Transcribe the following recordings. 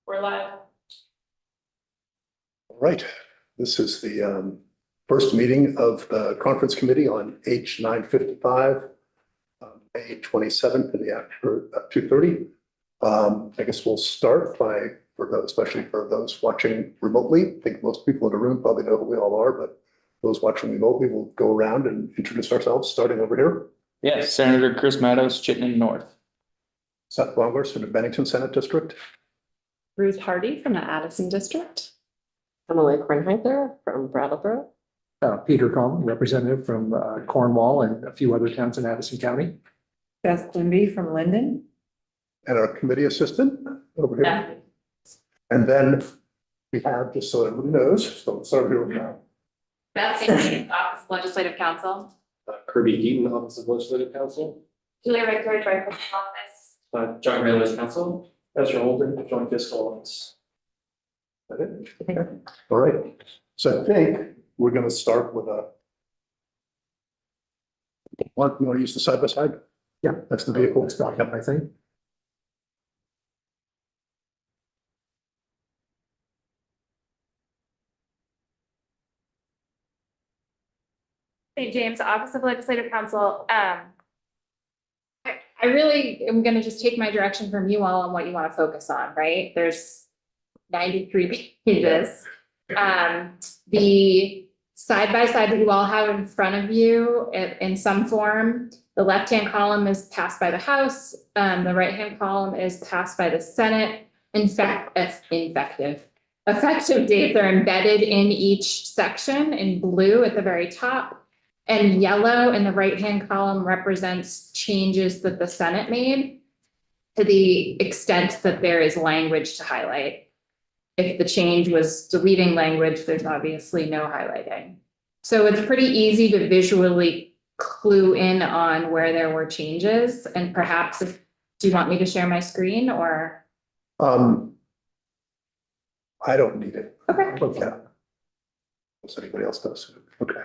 We're live. All right, this is the first meeting of the conference committee on H.955, May 27th in the after 2:30. I guess we'll start by, for those, especially for those watching remotely. I think most people in the room probably know who we all are, but those watching remotely will go around and introduce ourselves, starting over here. Yes, Senator Chris Meadows, Chittenden North. Seth Longhurst from the Bennington Senate District. Ruth Hardy from the Addison District. Emily Kornheiser from Brattleboro. Peter Coleman, representative from Cornwall and a few other towns in Addison County. Beth Quimby from Linden. And our committee assistant over here. Yeah. And then we have, just so everybody knows, so let's start here now. Beth St. Office of Legislative Counsel. Kirby Heaton, Office of Legislative Counsel. Julia Rickard, Rifle Office. John Rayler's Counsel. Ezra Holden, Joint Fiscal Office. Is that it? Okay. All right, so I think we're gonna start with a. Mark, you wanna use the side by side? Yeah. That's the vehicle. Let's back up, I think. St. James Office of Legislative Counsel. I really am gonna just take my direction from you all on what you want to focus on, right? There's 93 pages. The side by side that you all have in front of you in some form, the left-hand column is passed by the House, the right-hand column is passed by the Senate. In fact, effective dates are embedded in each section in blue at the very top. And yellow in the right-hand column represents changes that the Senate made to the extent that there is language to highlight. If the change was deleting language, there's obviously no highlighting. So it's pretty easy to visually clue in on where there were changes. And perhaps, do you want me to share my screen or? I don't need it. Okay. Yeah. Unless anybody else does. Okay.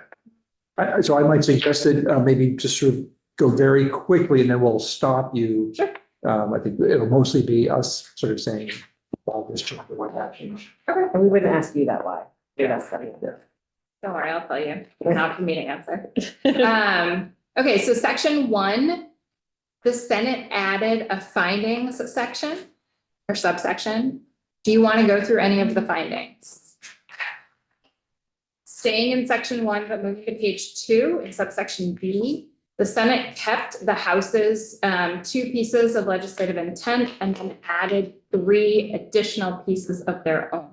So I might suggest that maybe just sort of go very quickly and then we'll stop you. Sure. I think it'll mostly be us sort of saying, well, this chapter, what happened. And we wouldn't ask you that why. Yeah. Don't worry, I'll tell you. Not for me to answer. Okay, so section 1, the Senate added a findings section or subsection. Do you want to go through any of the findings? Staying in section 1, but moving to page 2 in subsection B, the Senate kept the House's 2 pieces of legislative intent and then added 3 additional pieces of their own. Would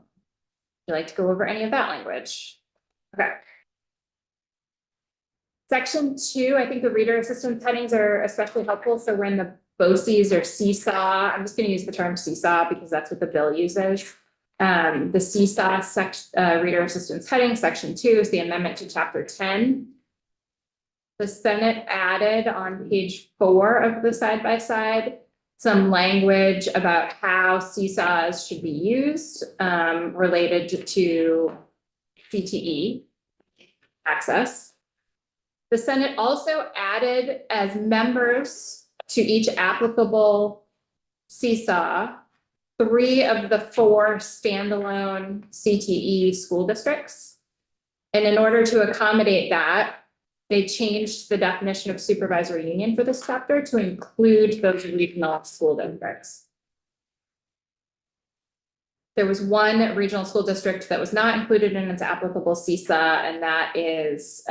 you like to go over any of that language? Okay. Section 2, I think the reader assistance headings are especially helpful. So we're in the BOCES or seesaw. I'm just going to use the term seesaw because that's what the bill uses. The seesaw reader assistance heading, section 2 is the amendment to chapter 10. The Senate added on page 4 of the side by side some language about how seesaws should be used related to CTE access. The Senate also added as members to each applicable seesaw 3 of the 4 standalone CTE school districts. And in order to accommodate that, they changed the definition of supervisory union for this chapter to include those regional school districts. There was 1 regional school district that was not included in its applicable seesaw, and that is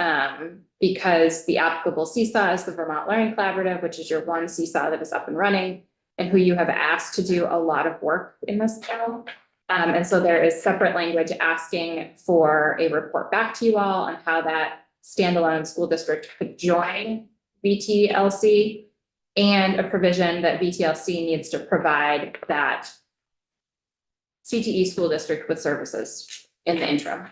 because the applicable seesaw is the Vermont Learning Collaborative, which is your 1 seesaw that is up and running and who you have asked to do a lot of work in this bill. And so there is separate language asking for a report back to you all on how that standalone school district could join VTLC and a provision that VTLC needs to provide that CTE school district with services in the interim.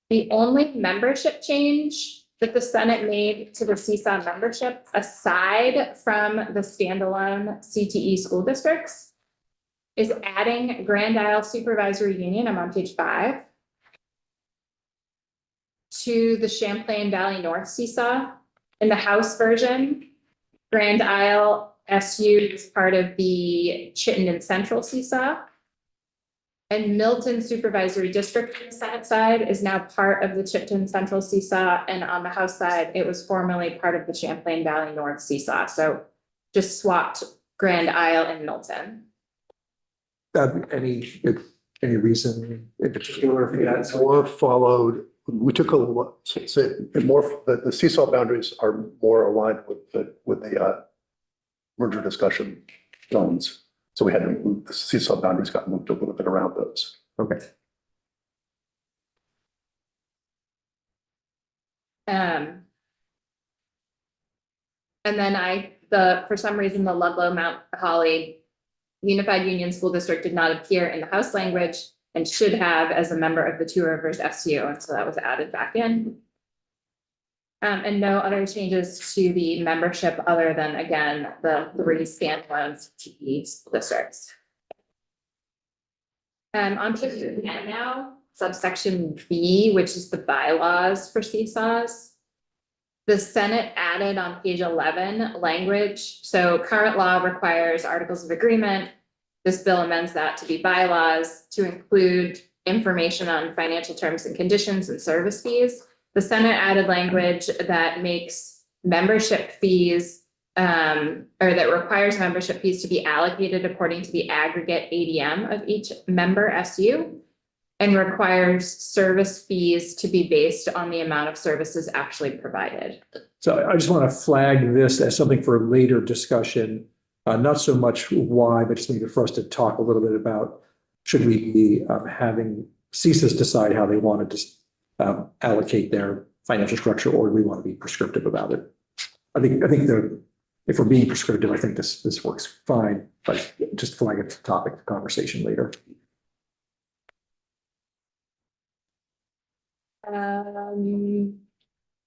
The only membership change that the Senate made to the seesaw membership, aside from the standalone CTE school districts, is adding Grand Isle Supervisory Union, I'm on page 5, to the Champlain Valley North seesaw. In the House version, Grand Isle SU is part of the Chittenden Central Seesaw. And Milton Supervisory District on the Senate side is now part of the Chittenden Central Seesaw, and on the House side, it was formerly part of the Champlain Valley North Seesaw, so just swapped Grand Isle and Milton. Any reason in particular for that? More followed, we took a look, say, more, the seesaw boundaries are more aligned with the merger discussion zones. So we had to move, the seesaw boundaries got moved a little bit around those. Okay. And then for some reason, the Ludlow Mount Holly Unified Union School District did not appear in the House language and should have as a member of the Two Rivers SU, and so that was added back in. And no other changes to the membership other than, again, the 3 standalone CTE school districts. On page 10 now, subsection B, which is the bylaws for seesaws. The Senate added on page 11 language. So current law requires articles of agreement. This bill amends that to be bylaws to include information on financial terms and conditions and service fees. The Senate added language that makes membership fees, or that requires membership fees to be allocated according to the aggregate ADM of each member SU, and requires service fees to be based on the amount of services actually provided. So I just want to flag this as something for later discussion, not so much why, but just maybe for us to talk a little bit about, should we be having CSIS decide how they want to allocate their financial structure, or do we want to be prescriptive about it? I think if we're being prescriptive, I think this works fine, but just flag it as a topic of conversation later.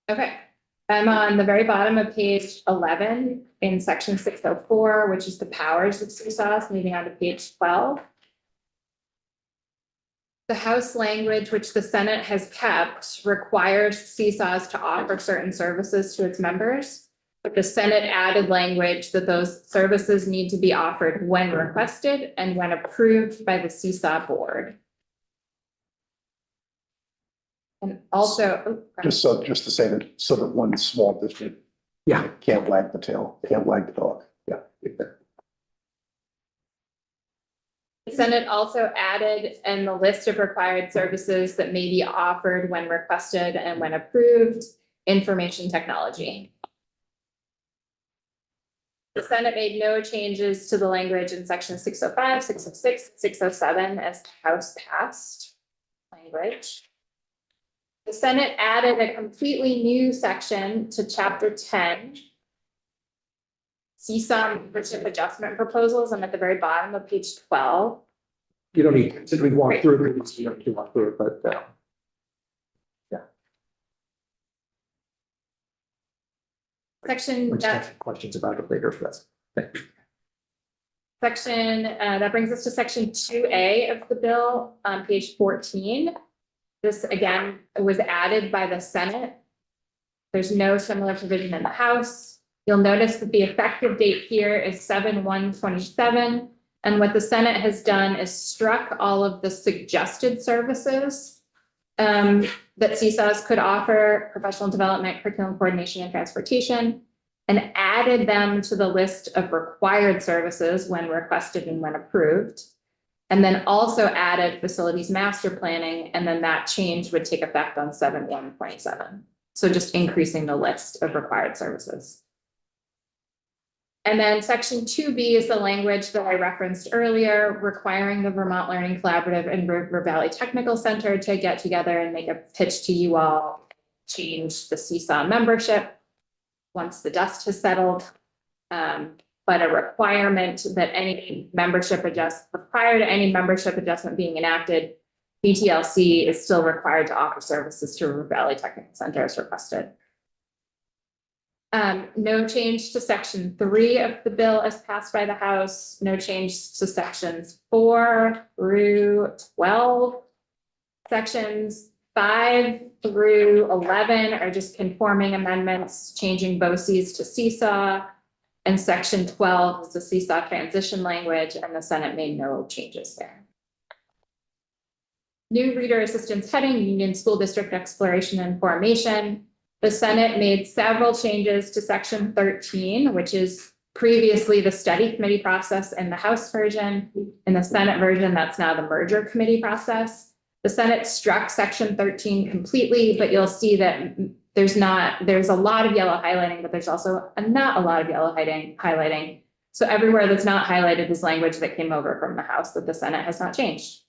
Okay, I'm on the very bottom of page 11 in section 604, which is the powers of seesaws, moving on to page 12. The House language, which the Senate has kept, requires seesaws to offer certain services to its members. But the Senate added language that those services need to be offered when requested and when approved by the seesaw board. And also, Just to say that, so that one small district can't wag the tail, can't wag the dog. Yeah. the Senate also added in the list of required services that may be offered when requested and when approved, information technology. The Senate made no changes to the language in section 605, 606, 607 as the House passed language. The Senate added a completely new section to chapter 10. Seesaw membership adjustment proposals. I'm at the very bottom of page 12. You don't need, since we walked through it, you don't need to walk through it, but Section we'll just that have questions about it later for us. Thank you. Section, that brings us to section 2A of the bill on page 14. This again was added by the Senate. There's no similar provision in the House. You'll notice that the effective date here is 7/1/27. And what the Senate has done is struck all of the suggested services that CSAs could offer, professional development, curriculum coordination, and transportation, and added them to the list of required services when requested and when approved. And then also added facilities master planning, and then that change would take effect on 7/1/27. So just increasing the list of required services. And then section 2B is the language that I referenced earlier, requiring the Vermont Learning Collaborative and River Valley Technical Center to get together and make a pitch to you all, change the Seesaw membership once the dust has settled. But a requirement that any membership prior to any membership adjustment being enacted, BTLC is still required to offer services to River Valley Technical Center as requested. No change to section 3 of the bill as passed by the House, no change to sections 4 through 12. Sections 5 through 11 are just conforming amendments, changing BOCES to Seesaw. And section 12 is the seesaw transition language, and the Senate made no changes there. New reader assistance heading, Union School District Exploration and Formation. The Senate made several changes to section 13, which is previously the study committee process in the House version. In the Senate version, that's now the merger committee process. The Senate struck section 13 completely, but you'll see that there's a lot of yellow highlighting, but there's also not a lot of yellow highlighting. So everywhere that's not highlighted is language that came over from the House that the Senate has not changed.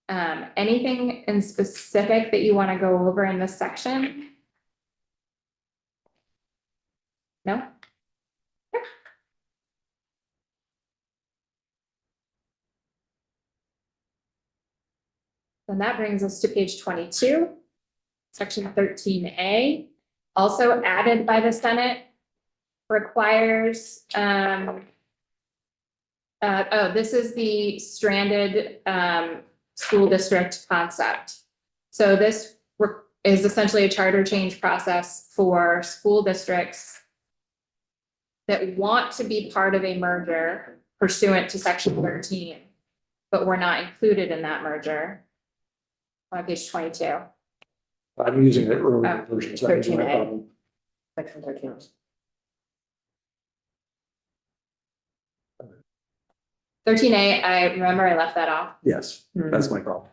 Anything in specific that you want to go over in this section? No? Then that brings us to page 22, section 13A, also added by the Senate, requires, this is the stranded school district concept. So this is essentially a charter change process for school districts that want to be part of a merger pursuant to section 13, but were not included in that merger. On page 22. I'm using the earlier version. So that is my 13A. problem. Section 13. 13A, I remember I left that off. Yes, that's my problem.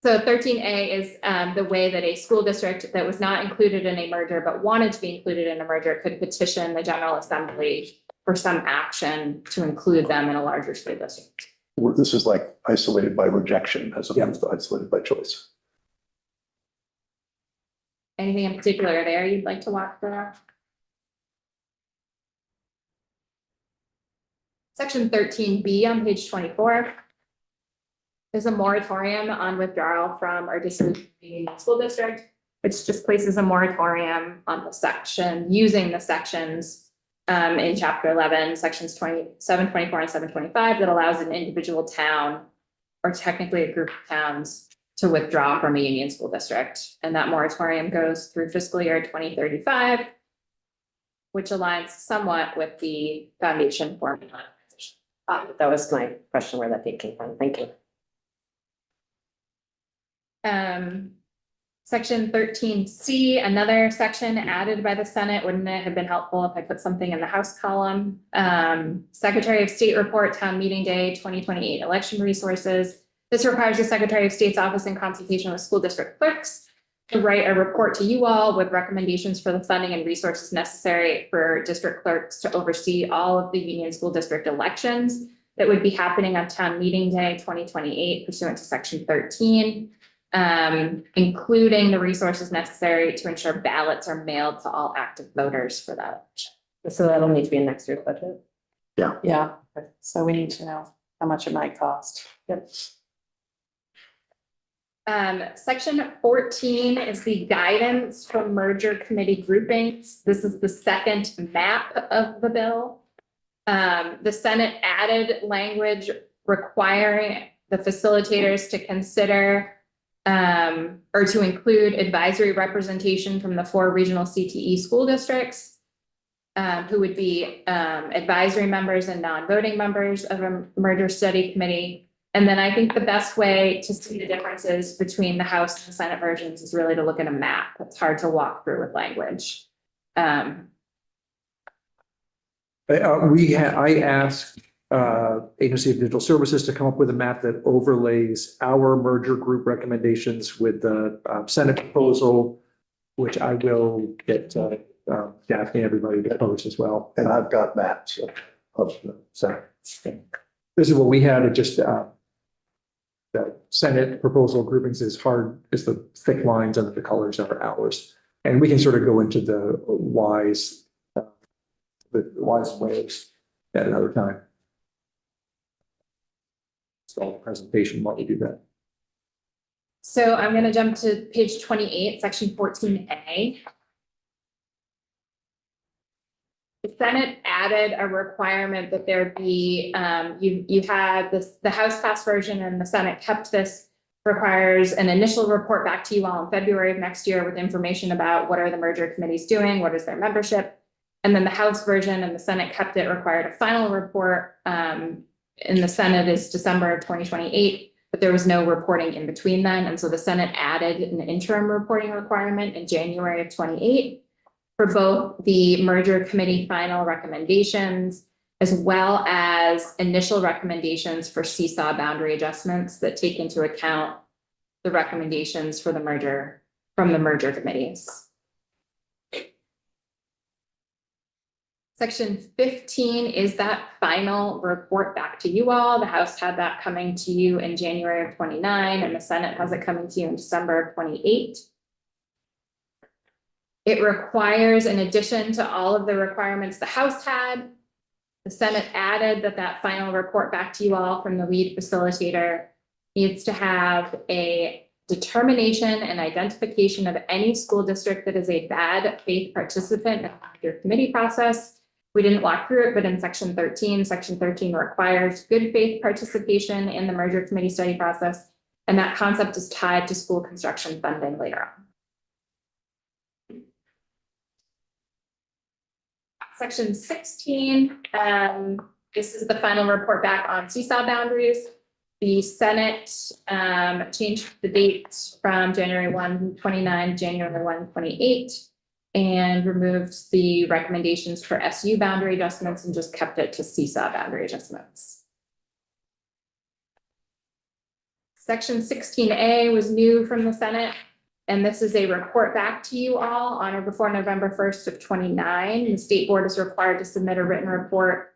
So 13A is the way that a school district that was not included in a merger but wanted to be included in a merger could petition the General Assembly for some action to include them in a larger school district. This is like isolated by rejection as opposed to isolated by choice. Anything in particular there you'd like to walk through? Section 13B on page 24. There's a moratorium on withdrawal from or dissolution of the Union School District, which just places a moratorium on the section, using the sections in chapter 11, sections 27, 24, and 725 that allows an individual town, or technically a group of towns, to withdraw from a union school district. And that moratorium goes through fiscal year 2035, which aligns somewhat with the foundation formula. That was my question where that date came from. Thank you. Section 13C, another section added by the Senate. Wouldn't it have been helpful if I put something in the House column? Secretary of State report, town meeting day, 2028 election resources. This requires the Secretary of State's office in consultation with school district clerks to write a report to you all with recommendations for the funding and resources necessary for district clerks to oversee all of the Union School District elections that would be happening on town meeting day, 2028 pursuant to section 13. Including the resources necessary to ensure ballots are mailed to all active voters for that. So that'll need to be in next year's budget. Yeah, so we need to know how much it might cost. Yep. Section 14 is the guidance for merger committee groupings. This is the second map of the bill. The Senate added language requiring the facilitators to consider or to include advisory representation from the 4 regional CTE school districts, who would be advisory members and non-voting members of a merger study committee. And then I think the best way to see the differences between the House and the Senate versions is really to look at a map. It's hard to walk through with language. I asked Agency of Digital Services to come up with a map that overlays our merger group recommendations with the Senate proposal, which I will get Daphne and everybody to post as well. And I've got maps of the Senate. This is what we had. It just the Senate proposal groupings is the thick lines and the colors are ours. And we can sort of go into the wise ways at another time. All the presentation while we do that. So I'm going to jump to page 28, section 14A. The Senate added a requirement that there be, you had the House passed version and the Senate kept this requires an initial report back to you all in February of next year with information about what are the merger committees doing, what is their membership. And then the House version and the Senate kept it required a final report. In the Senate is December of 2028, but there was no reporting in between then. And so the Senate added an interim reporting requirement in January of 28 for both the merger committee final recommendations as well as initial recommendations for seesaw boundary adjustments that take into account the recommendations for the merger from the merger committees. Section 15 is that final report back to you all. The House had that coming to you in January of 29, and the Senate has it coming to you in December of 28. It requires, in addition to all of the requirements the House had, the Senate added that final report back to you all from the lead facilitator needs to have a determination and identification of any school district that is a bad faith participant in your committee process. We didn't walk through it, but in section 13 requires good faith participation in the merger committee study process. And that concept is tied to school construction funding later on. Section 16, this is the final report back on seesaw boundaries. The Senate changed the date from January 1, 29, January 1, 28, and removed the recommendations for SU boundary adjustments and just kept it to seesaw boundary adjustments. Section 16A was new from the Senate. And this is a report back to you all on or before November 1st of 29. The state board is required to submit a written report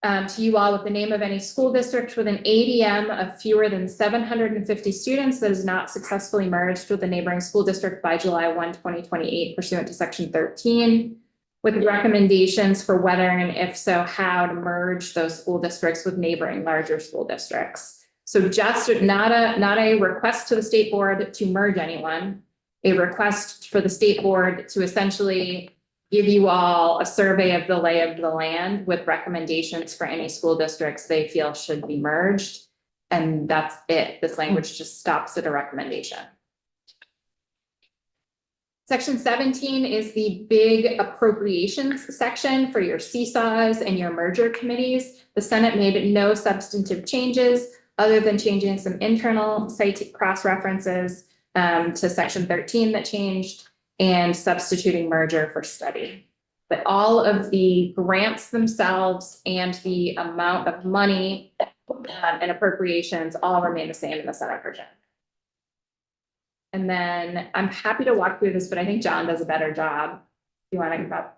to you all with the name of any school district with an ADM of fewer than 750 students that is not successfully merged with the neighboring school district by July 1, 2028 pursuant to section 13, with recommendations for whether and if so, how to merge those school districts with neighboring larger school districts. So just not a request to the state board to merge anyone, a request for the state board to essentially give you all a survey of the lay of the land with recommendations for any school districts they feel should be merged. And that's it. This language just stops at a recommendation. Section 17 is the big appropriations section for your seesaws and your merger committees. The Senate made no substantive changes other than changing some internal site cross-references to section 13 that changed and substituting merger for study. But all of the grants themselves and the amount of money and appropriations all remain the same in the Senate version. And then I'm happy to walk through this, but I think John does a better job. Do you want to give up?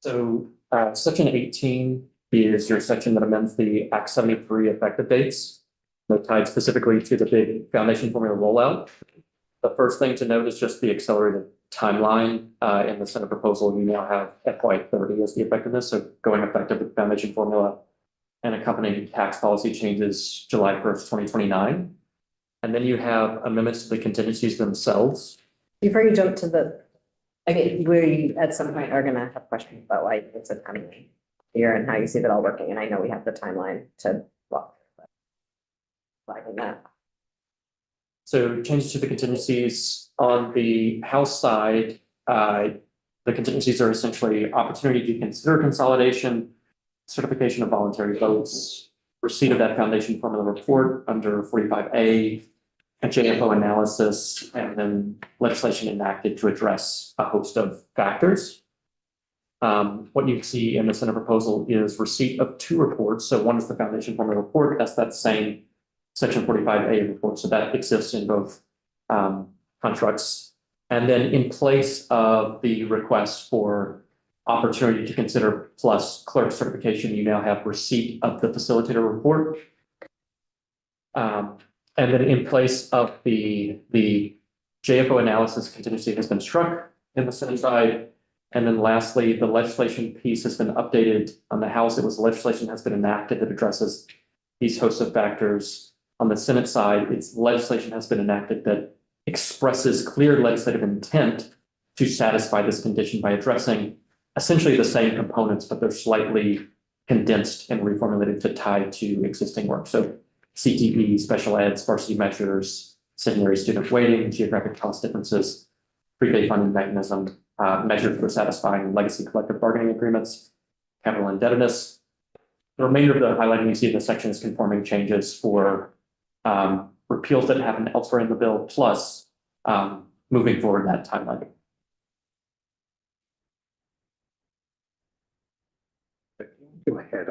So section 18 is your section that amends the Act 73 effective dates. They're tied specifically to the big foundation formula rollout. The first thing to note is just the accelerated timeline. In the Senate proposal, you now have FY30 as the effectiveness, so going effective with foundation formula and accompanying tax policy changes July 1st, 2029. And then you have amendments to the contingencies themselves. Before you jump to the, I mean, we at some point are gonna have questions about why it's a coming year and how you see that all working, and I know we have the timeline to walk. Flagging that. So changes to the contingencies on the House side, the contingencies are essentially opportunity to consider consolidation, certification of voluntary votes, receipt of that foundation formula report under 45A, a JFO analysis, and then legislation enacted to address a host of factors. What you see in the Senate proposal is receipt of two reports. So one is the foundation formula report. That's that same section 45A report. So that exists in both constructs. And then in place of the request for opportunity to consider plus clerk certification, you now have receipt of the facilitator report. And then in place of the JFO analysis contingency has been struck in the Senate side. And then lastly, the legislation piece has been updated on the House. It was legislation has been enacted that addresses these hosts of factors. On the Senate side, it's legislation has been enacted that expresses clear legislative intent to satisfy this condition by addressing essentially the same components, but they're slightly condensed and reformulated to tie to existing work. So CTP, special ed, sparsity measures, secondary student weighting, geographic cost differences, prepay funding mechanism, measures for satisfying legacy collective bargaining agreements, capital indebtedness. The remainder of the highlighting you see in the section is conforming changes for repeals that happen elsewhere in the bill, plus moving forward that timeline. Go ahead.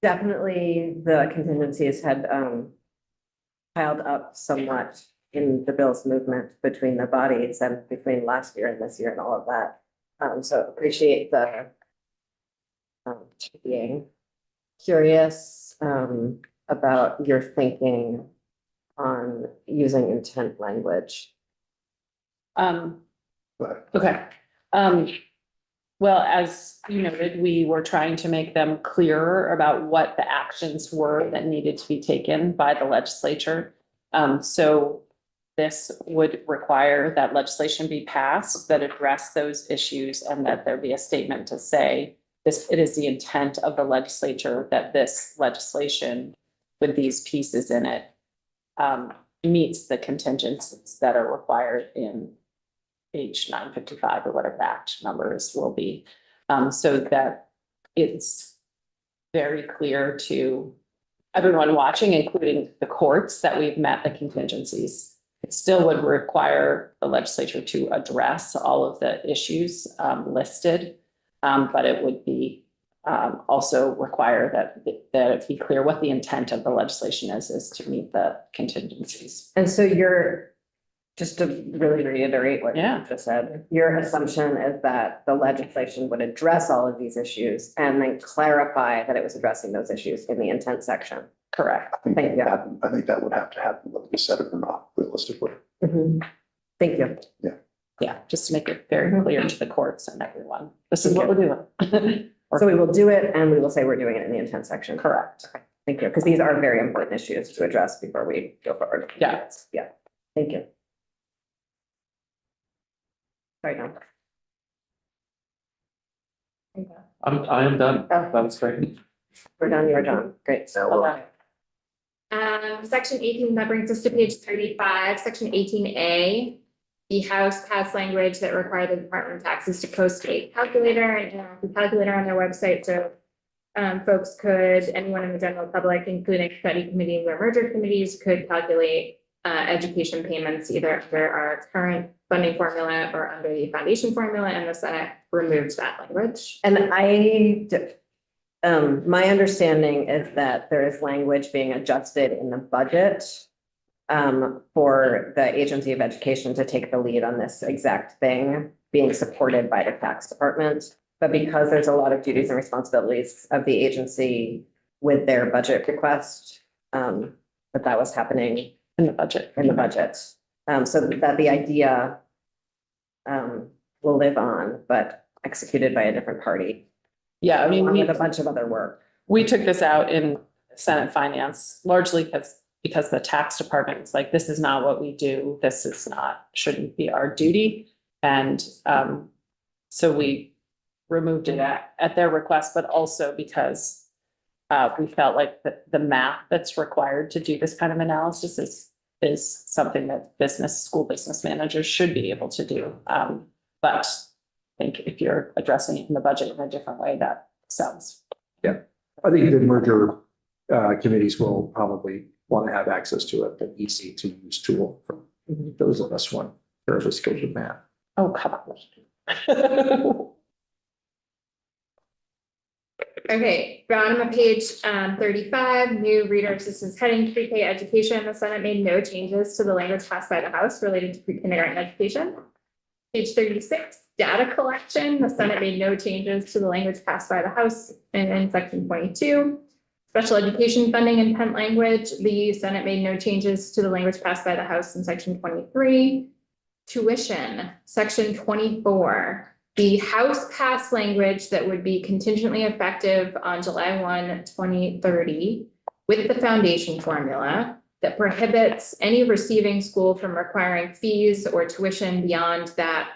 Definitely the contingencies had piled up somewhat in the bill's movement between the bodies and between last year and this year and all of that. So appreciate the being curious about your thinking on using intent language. But Okay. Well, as you noted, we were trying to make them clearer about what the actions were that needed to be taken by the legislature. So this would require that legislation be passed that address those issues and that there be a statement to say this, it is the intent of the legislature that this legislation with these pieces in it meets the contingencies that are required in H.955 or whatever the act numbers will be, so that it's very clear to everyone watching, including the courts, that we've met the contingencies. It still would require the legislature to address all of the issues listed, but it would be also require that it be clear what the intent of the legislation is to meet the contingencies. And so you're, just to really reiterate what you Yeah. just said, your assumption is that the legislation would address all of these issues and then clarify that it was addressing those issues in the intent section. Correct. Thank you. I think that would have to happen, whether we said it or not, realistically. Thank you. Yeah, just to make it very clear to the courts and everyone, this is what we're doing. So we will do it and we will say we're doing it in the intent section. Correct. Okay, thank you, because these are very important issues to address before we go forward. Yeah. Yeah, thank you. Sorry, no. I am done. Oh. That was great. We're done, you're done. Great. Now we're- Okay. Section 18, that brings us to page 35, section 18A. The House passed language that required the Department of Taxes to post a calculator and the calculator on their website. So folks could, anyone in the general public, including study committees or merger committees, could calculate education payments either under our current funding formula or under the foundation formula, and the Senate removed that language. And my understanding is that there is language being adjusted in the budget for the Agency of Education to take the lead on this exact thing, being supported by the tax department. But because there's a lot of duties and responsibilities of the agency with their budget request, that was happening In the budget. So that the idea will live on, but executed by a different party. Yeah, I mean, Along we, with a bunch of other work. we took this out in Senate Finance largely because the tax department was like, this is not what we do. This is not, shouldn't be our duty. And so we removed it at their request, but also because we felt like the math that's required to do this kind of analysis is something that school business managers should be able to do. But I think if you're addressing it in the budget in a different way, that sounds. I think the merger committees will probably want to have access to an easy to use tool for those of us who want fairly skilled with math. Oh, come on. Okay, bottom of page 35, new reader assistance heading, pre-K education. The Senate made no changes to the language passed by the House related to pre-kindergarten education. Page 36, data collection. The Senate made no changes to the language passed by the House in section 22. Special education funding and intent language. The Senate made no changes to the language passed by the House in section 23. Tuition, section 24. The House passed language that would be contingently effective on July 1, 2030 with the foundation formula. that prohibits any receiving school from requiring fees or tuition beyond that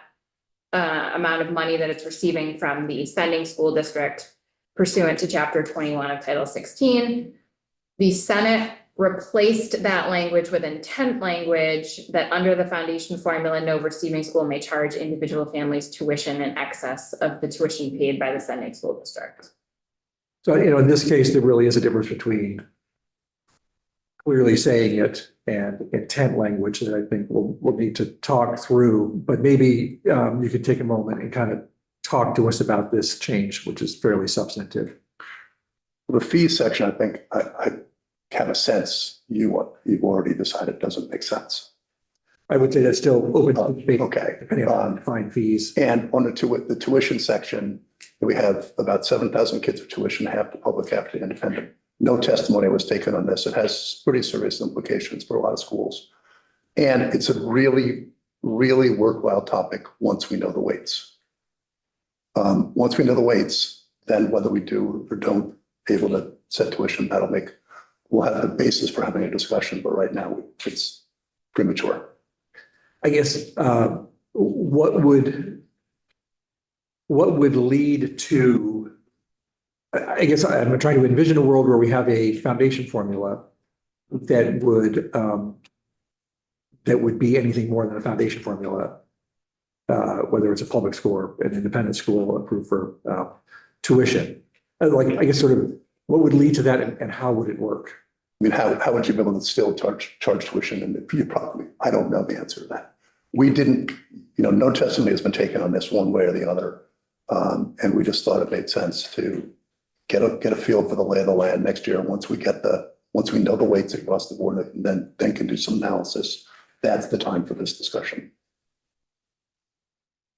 amount of money that it's receiving from the sending school district pursuant to chapter 21 of Title 16. The Senate replaced that language with intent language that under the foundation formula, no receiving school may charge individual families tuition in excess of the tuition paid by the sending school district. So, in this case, there really is a difference between clearly saying it and intent language that I think we'll need to talk through, but maybe you could take a moment and kind of talk to us about this change, which is fairly substantive. The fees section, I think, I have a sense you've already decided doesn't make sense. I would say that's still open to debate, Okay. depending on defined fees. And on the tuition section, we have about 7,000 kids of tuition, half the public, half the independent. No testimony was taken on this. It has pretty serious implications for a lot of schools. And it's a really, really worthwhile topic once we know the weights. Once we know the weights, then whether we do or don't able to set tuition, we'll have the basis for having a discussion, but right now it's premature. I guess what would lead to, I guess I'm trying to envision a world where we have a foundation formula that would be anything more than a foundation formula, whether it's a public school or an independent school approved for tuition. I guess sort of what would lead to that and how would it work? I mean, how would you be able to still charge tuition? And you probably, I don't know the answer to that. We didn't, no testimony has been taken on this one way or the other. And we just thought it made sense to get a feel for the lay of the land next year. Once we know the weights across the board, then can do some analysis. That's the time for this discussion.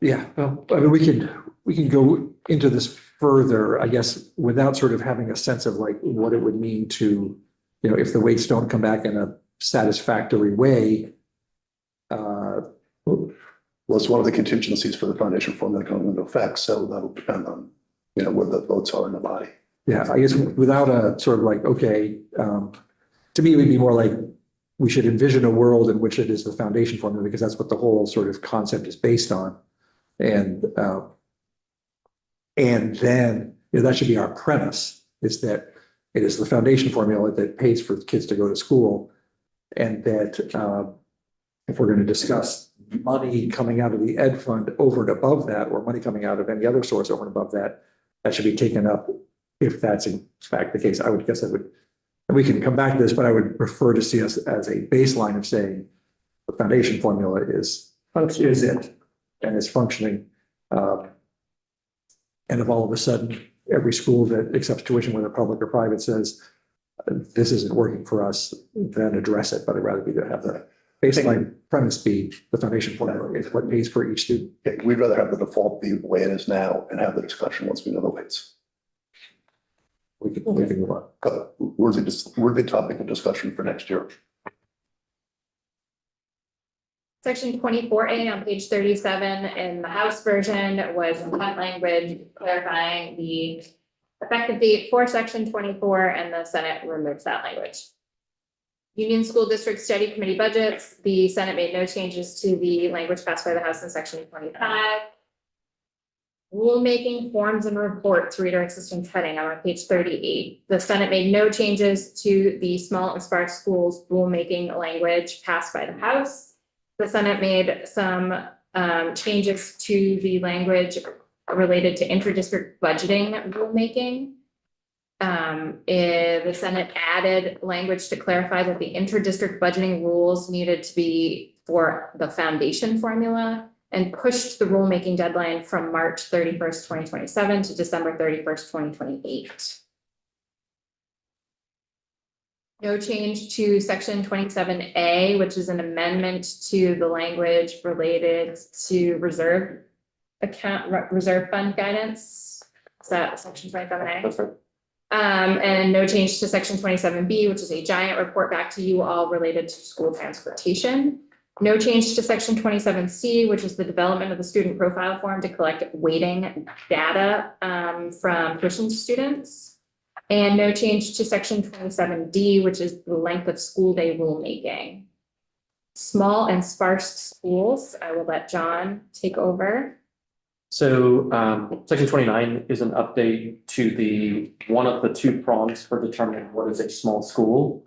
Yeah, well, I mean, we can go into this further, I guess, without sort of having a sense of like what it would mean to, if the weights don't come back in a satisfactory way. Well, it's one of the contingencies for the foundation formula going into effect. So that'll depend on, where the votes are in the body. Yeah, I guess without a sort of like, okay, to me, it would be more like we should envision a world in which it is the foundation formula because that's what the whole sort of concept is based on. And then that should be our premise, is that it is the foundation formula that pays for kids to go to school. And that if we're going to discuss money coming out of the ed fund over and above that, or money coming out of any other source over and above that, that should be taken up if that's in fact the case. I would guess and we can come back to this, but I would prefer to see us as a baseline of saying the foundation formula is it and is functioning. And if all of a sudden every school that accepts tuition, whether public or private, says this isn't working for us, then address it. But I'd rather be to have the baseline premise be the foundation formula is what pays for each student. Okay, we'd rather have the default be the way it is now and have the discussion once we know the weights. We can move on. Worthy topic of discussion for next year. Section 24A on page 37 in the House version was intent language clarifying the effective date for section 24, and the Senate removed that language. Union School District Study Committee budgets. The Senate made no changes to the language passed by the House in section 25. Rulemaking forms and reports, reader assistance heading. I'm on page 38. The Senate made no changes to the small and sparse schools rulemaking language passed by the House. The Senate made some changes to the language related to interdistrict budgeting rulemaking. The Senate added language to clarify that the interdistrict budgeting rules needed to be for the foundation formula, and pushed the rulemaking deadline from March 31st, 2027 to December 31st, 2028. No change to section 27A, which is an amendment to the language related to reserve fund guidance. Is that section 27A? That's right. And no change to section 27B, which is a giant report back to you all related to school transportation. No change to section 27C, which is the development of the student profile form to collect weighting data from tuition students. And no change to section 27D, which is the length of school day rulemaking. Small and sparse schools, I will let John take over. So section 29 is an update to the one of the two prongs for determining what is a small school.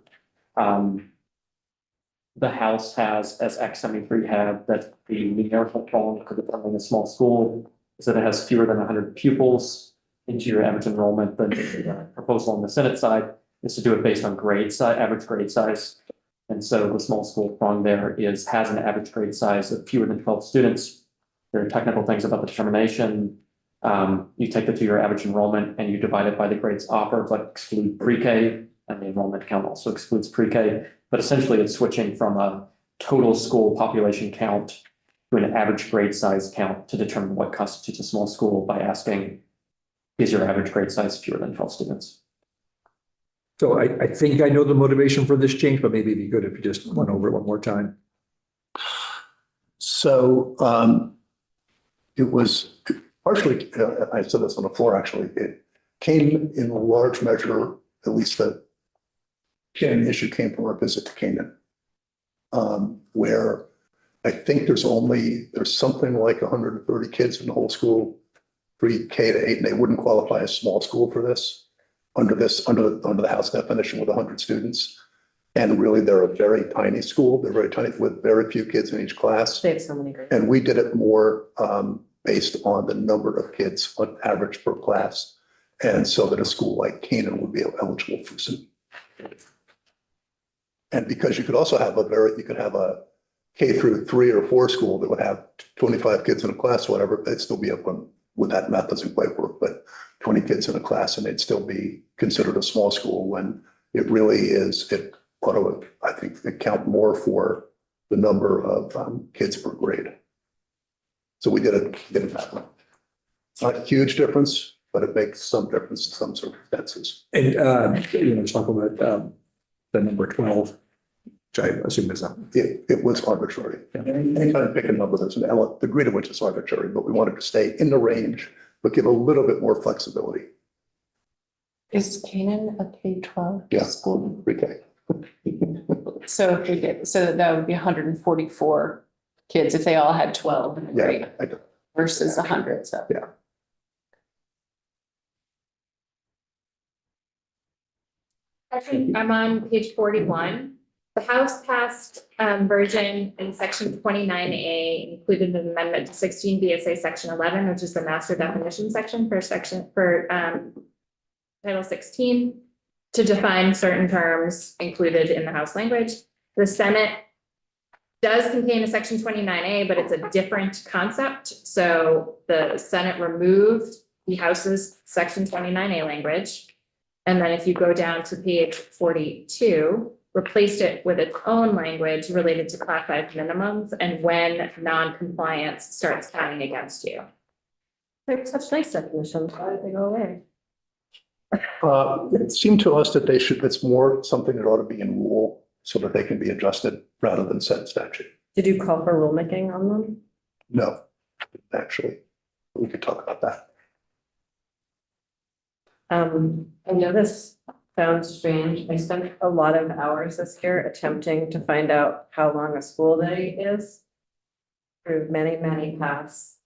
The House has, as X 73 had, that the numerical prong for determining a small school is that it has fewer than 100 pupils into your average enrollment. The proposal on the Senate side is to do it based on grade size, average grade size. And so the small school prong there has an average grade size of fewer than 12 students. There are technical things about the determination. You take the 2-year average enrollment and you divide it by the grades offered, but exclude pre-K, and the enrollment count also excludes pre-K. But essentially it's switching from a total school population count to an average grade size count to determine what constitutes a small school by asking, is your average grade size fewer than 12 students? So I think I know the motivation for this change, but maybe it'd be good if you just went over it one more time. So it was partially, I said this on the floor, actually, it came in large measure, at least the issue came from our visit to Canaan, where I think there's something like 130 kids in the whole school, pre-K to 8, and they wouldn't qualify as small school for this, under the House definition with 100 students. And really, they're a very tiny school. They're very tiny with very few kids in each class. They have so many great. And we did it more based on the number of kids on average per class. And so that a school like Canaan would be eligible for some. And because you could also have you could have a K through 3 or 4 school that would have 25 kids in a class, or whatever, they'd still be up on, with that math doesn't quite work, but 20 kids in a class and they'd still be considered a small school when it really is, I think it count more for the number of kids per grade. So we did it that way. It's not a huge difference, but it makes some difference in some circumstances. And, talk about the number 12, which I assume is not. It was arbitrary. Anytime you pick a number, there's an element, the degree to which it's arbitrary, but we wanted to stay in the range, but give a little bit more flexibility. Is Canaan a K-12 Yeah. school? Pre-K. So if we get, so that would be 144 kids if they all had 12 in a grade Yeah, versus 100, so. Yeah. Actually, I'm on page 41. The House passed version in section 29A included an amendment to 16 BSA section 11, which is the master definition section for Title 16, to define certain terms included in the House language. The Senate does contain a section 29A, but it's a different concept. So the Senate removed the House's section 29A language. And then if you go down to page 42, replaced it with its own language related to class size minimums and when non-compliance starts counting against you. They're such nice definitions. Why did they go away? It seemed to us that it's more something that ought to be in rule so that they can be adjusted rather than set in statute. Did you call for rulemaking on them? No, actually, we could talk about that. I know this sounds strange. I spent a lot of hours this year attempting to find out how long a school day is through many, many paths.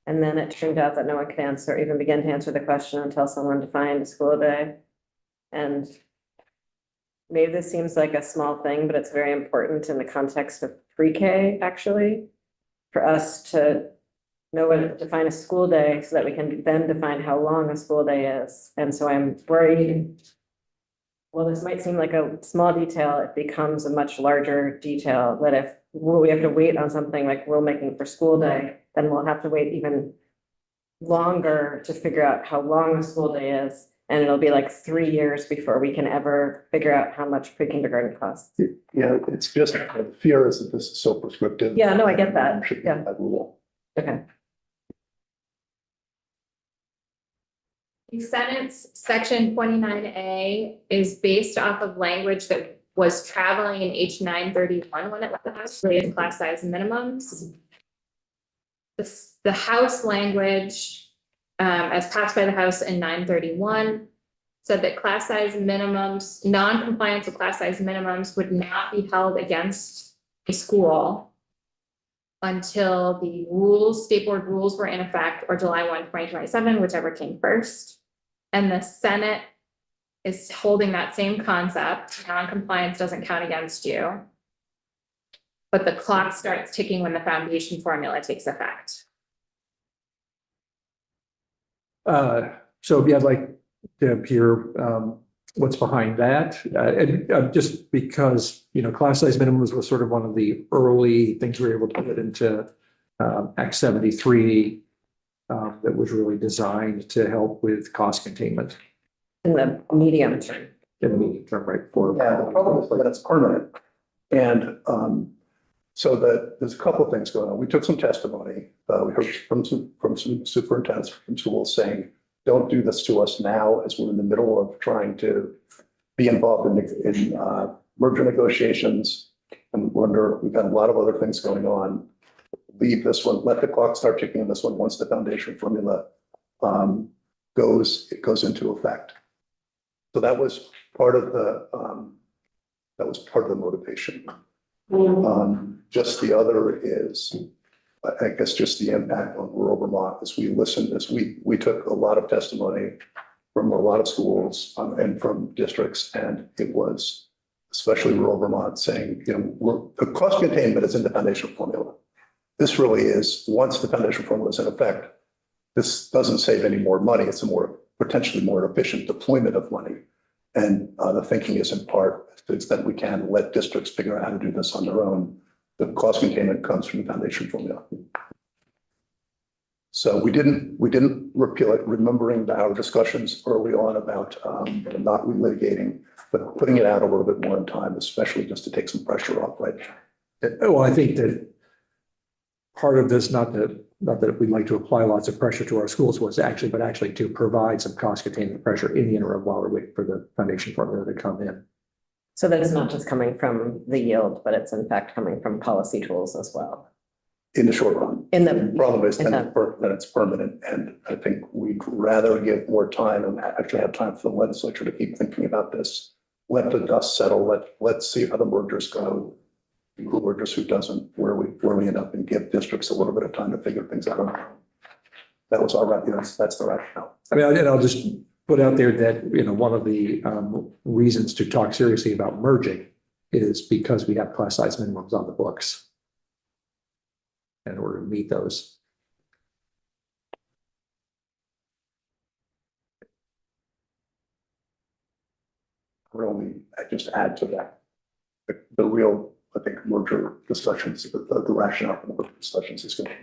And then it turned out that no one could answer, or even begin to answer the question until someone defined a school day. And maybe this seems like a small thing, but it's very important in the context of pre-K, actually, for us to know what to define a school day so that we can then define how long a school day is. And so I'm worried, well, this might seem like a small detail, it becomes a much larger detail that if we have to wait on something like rulemaking for school day, then we'll have to wait even longer to figure out how long a school day is. And it'll be like 3 years before we can ever figure out how much pre-kindergarten costs. Yeah, it's just, the fear is that this is so prescriptive. Yeah, no, I get that. Should be Yeah. that rule. Okay. The Senate's section 29A is based off of language that was traveling in H.955 when it was passed, related to class size minimums. The House language, as passed by the House in 931, said that class size minimums, non-compliance with class size minimums would not be held against a school until the rules, state board rules were in effect, or July 1, 2027, whichever came first. And the Senate is holding that same concept. Non-compliance doesn't count against you. But the clock starts ticking when the foundation formula takes effect. So yeah, I'd like to hear what's behind that. And just because, you know, class size minimums was sort of one of the early things we were able to put into Act 73 that was really designed to help with cost containment In the medium term. in the medium term, right? For Yeah, the problem is that it's permanent. And so that there's a couple of things going on. We took some testimony. We heard from some superintendents from schools saying, don't do this to us now as we're in the middle of trying to be involved in merger negotiations. And we've got a lot of other things going on. Leave this one, let the clock start ticking on this one once the foundation formula goes into effect. So that was part of the motivation. Just the other is, I guess, just the impact on rural Vermont as we listened, we took a lot of testimony from a lot of schools and from districts, and it was especially rural Vermont saying, you know, the cost containment is in the foundation formula. This really is, once the foundation formula is in effect, this doesn't save any more money. It's a potentially more efficient deployment of money. And the thinking is in part, to the extent we can, let districts figure out how to do this on their own. The cost containment comes from the foundation formula. So we didn't repeal it, remembering our discussions early on about not relitigating, but putting it out a little bit more in time, especially just to take some pressure off, right? Well, I think that part of this, not that we'd like to apply lots of pressure to our schools but actually to provide some cost containment pressure in the interim while we're waiting for the foundation formula to come in. So that it's not just coming from the yield, but it's in fact coming from policy tools as well. In the short run. In the The problem is in that it's permanent, and I think we'd rather give more time and actually have time for the legislature to keep thinking about this. Let the dust settle. Let's see how the mergers go. Who mergers, who doesn't, where we end up, and give districts a little bit of time to figure things out. That was all right. You know, that's the rationale. I mean, and I'll just put out there that, you know, one of the reasons to talk seriously about merging is because we have class size minimums on the books in order to meet those. I just add to that. The real, I think, merger discussions, the rationale for the merger discussions is going to be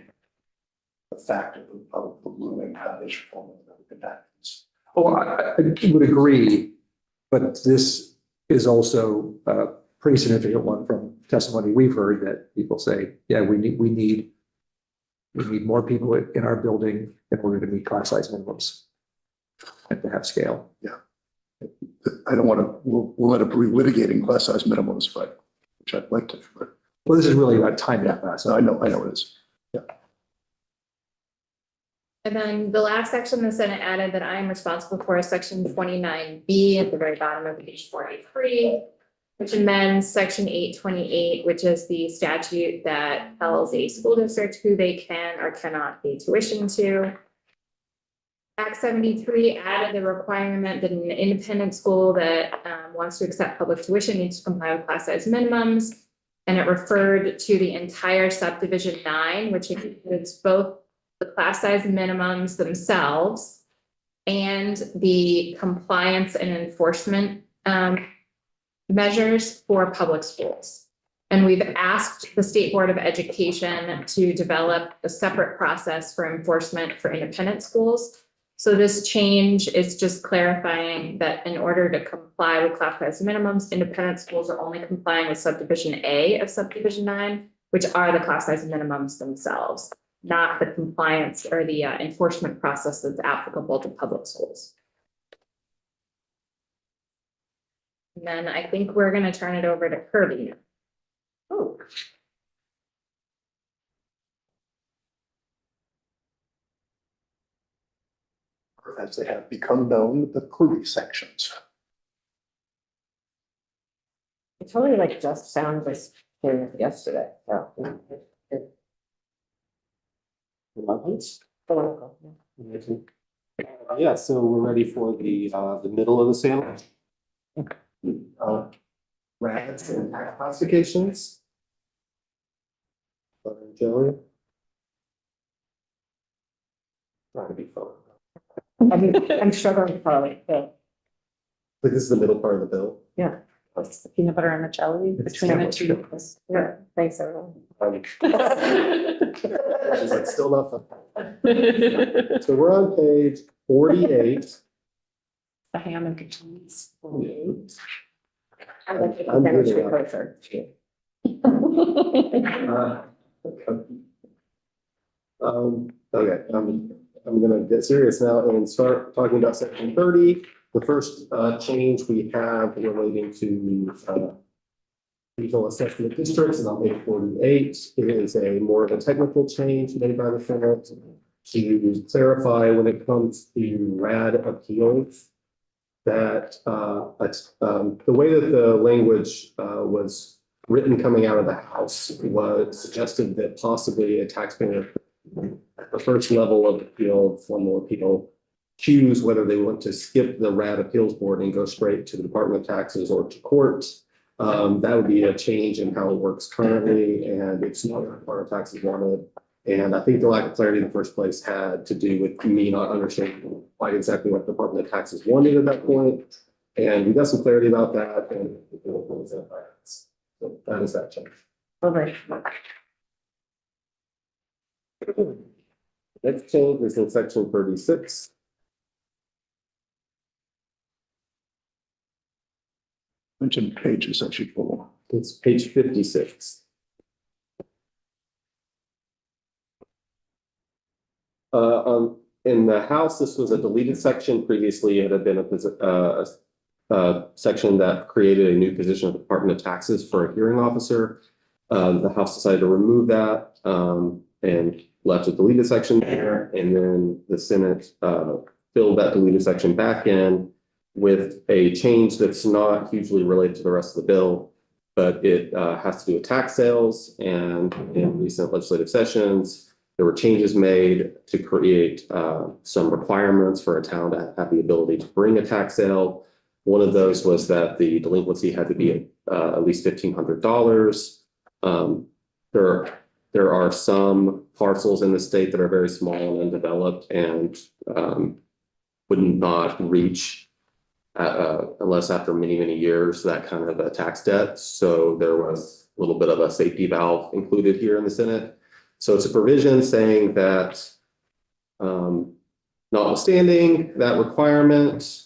the fact of the looming foundation formula that we can act. Oh, I would agree, but this is also a pretty significant one from testimony we've heard that people say, yeah, we need more people in our building in order to meet class size minimums and to have scale. Yeah. I don't want to, we'll end up relitigating class size minimums, but which I'd like to. But, Well, this is really about time. I know it is. Yeah. And then the last section the Senate added that I am responsible for is section 29B at the very bottom of page 43, which amends section 828, which is the statute that tells a school district who they can or cannot pay tuition to. Act 73 added the requirement that an independent school that wants to accept public tuition needs to comply with class size minimums. And it referred to the entire subdivision 9, which includes both the class size minimums themselves and the compliance and enforcement measures for public schools. And we've asked the State Board of Education to develop a separate process for enforcement for independent schools. So this change is just clarifying that in order to comply with class size minimums, independent schools are only complying with subdivision A of subdivision 9, which are the class size minimums themselves, not the compliance or the enforcement process that's applicable to public schools. And then I think we're going to turn it over to Kirby. Oh. or as they have become known, the Crudy sections. It totally like just found this here yesterday, so. Political, yeah. Yeah, so we're ready for the middle of the sandwich. Rads and classifications. Butter and jelly. Trying to be fun. I'm struggling to follow it, but But this is the middle part of the bill. yeah, What's the peanut butter and the jelly between the two? yeah, thanks everyone. Which is like still not fun. So we're on page 48. The ham and the cheese. I like the I'm sandwich good with enough. kosher. Okay, I'm gonna get serious now and start talking about section 30. The first change we have relating to regional assessment districts, and on page 48 is a more of a technical change made by the Senate to clarify when it comes to RAD appeals that the way that the language was written coming out of the House was suggested that possibly a taxpayer at the first level of appeal, formal appeal, choose whether they want to skip the RAD appeals board and go straight to the Department of Taxes or to court. That would be a change in how it works currently, and it's not what Department of Taxes wanted. And I think the lack of clarity in the first place had to do with me not understanding quite exactly what the Department of Taxes wanted at that point. And we got some clarity about that, and so that is that change. Okay. Next change is in section 36. Mentioned pages as usual. It's page 56. In the House, this was a deleted section. Previously, it had been a section that created a new position of the Department of Taxes for a hearing officer. The House decided to remove that and left a deleted section there. And then the Senate filled that deleted section back in with a change that's not hugely related to the rest of the bill, but it has to do with tax sales. And in recent legislative sessions, there were changes made to create some requirements for a town to have the ability to bring a tax sale. One of those was that the delinquency had to be at least $1,500. There are some parcels in the state that are very small and undeveloped and would not reach unless after many, many years, that kind of a tax debt. So there was a little bit of a safety valve included here in the Senate. So it's a provision saying that notwithstanding that requirement,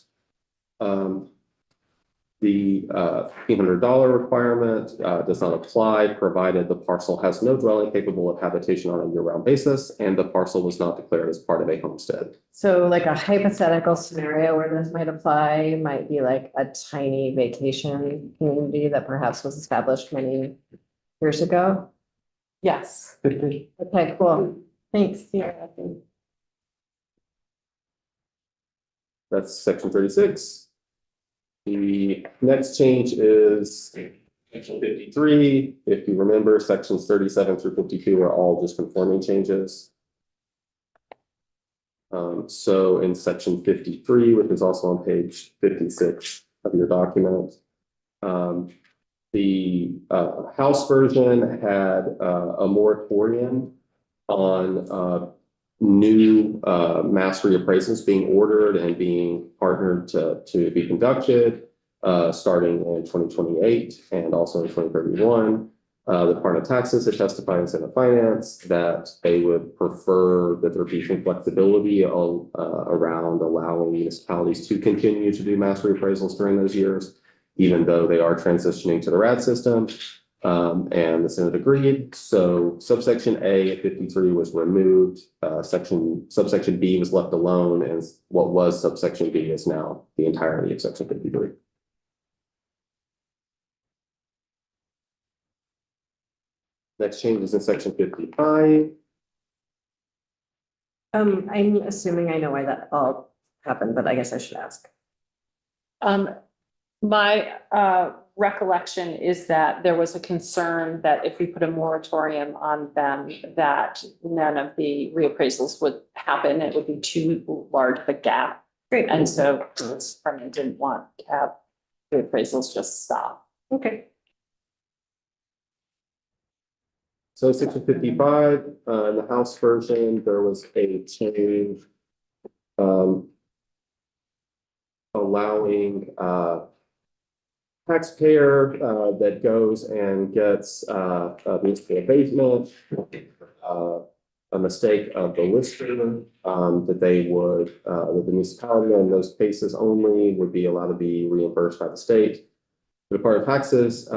the $1,500 requirement does not apply, provided the parcel has no dwelling capable of habitation on a year-round basis, and the parcel was not declared as part of a homestead. So like a hypothetical scenario where this might apply might be like a tiny vacation community that perhaps was established many years ago. Yes. Okay, cool. Thanks. Yeah. That's section 36. The next change is section 53. If you remember, sections 37 through 52 are all just conforming changes. So in section 53, which is also on page 56 of your document, the House version had a moratorium on new mass reappraisals being ordered and being partnered to be conducted starting in 2028 and also in 2031. The Department of Taxes has testified in Senate Finance that they would prefer that there be some flexibility around allowing municipalities to continue to do mass reappraisals during those years, even though they are transitioning to the RAD system. And the Senate agreed. So subsection A at 53 was removed. Subsection B was left alone, and what was subsection B is now the entirety of section 53. Next change is in section 55. I'm assuming I know why that all happen, but I guess I should ask. My recollection is that there was a concern that if we put a moratorium on them, that none of the reappraisals would happen. It would be too large of a gap. Great. And so this department didn't want to have reappraisals just stop. Okay. So section 55, in the House version, there was a change allowing taxpayer that goes and gets a municipal abatement, a mistake of the lister, that they would, that the municipality in those cases only would be allowed to be reimbursed by the state. The Department of Taxes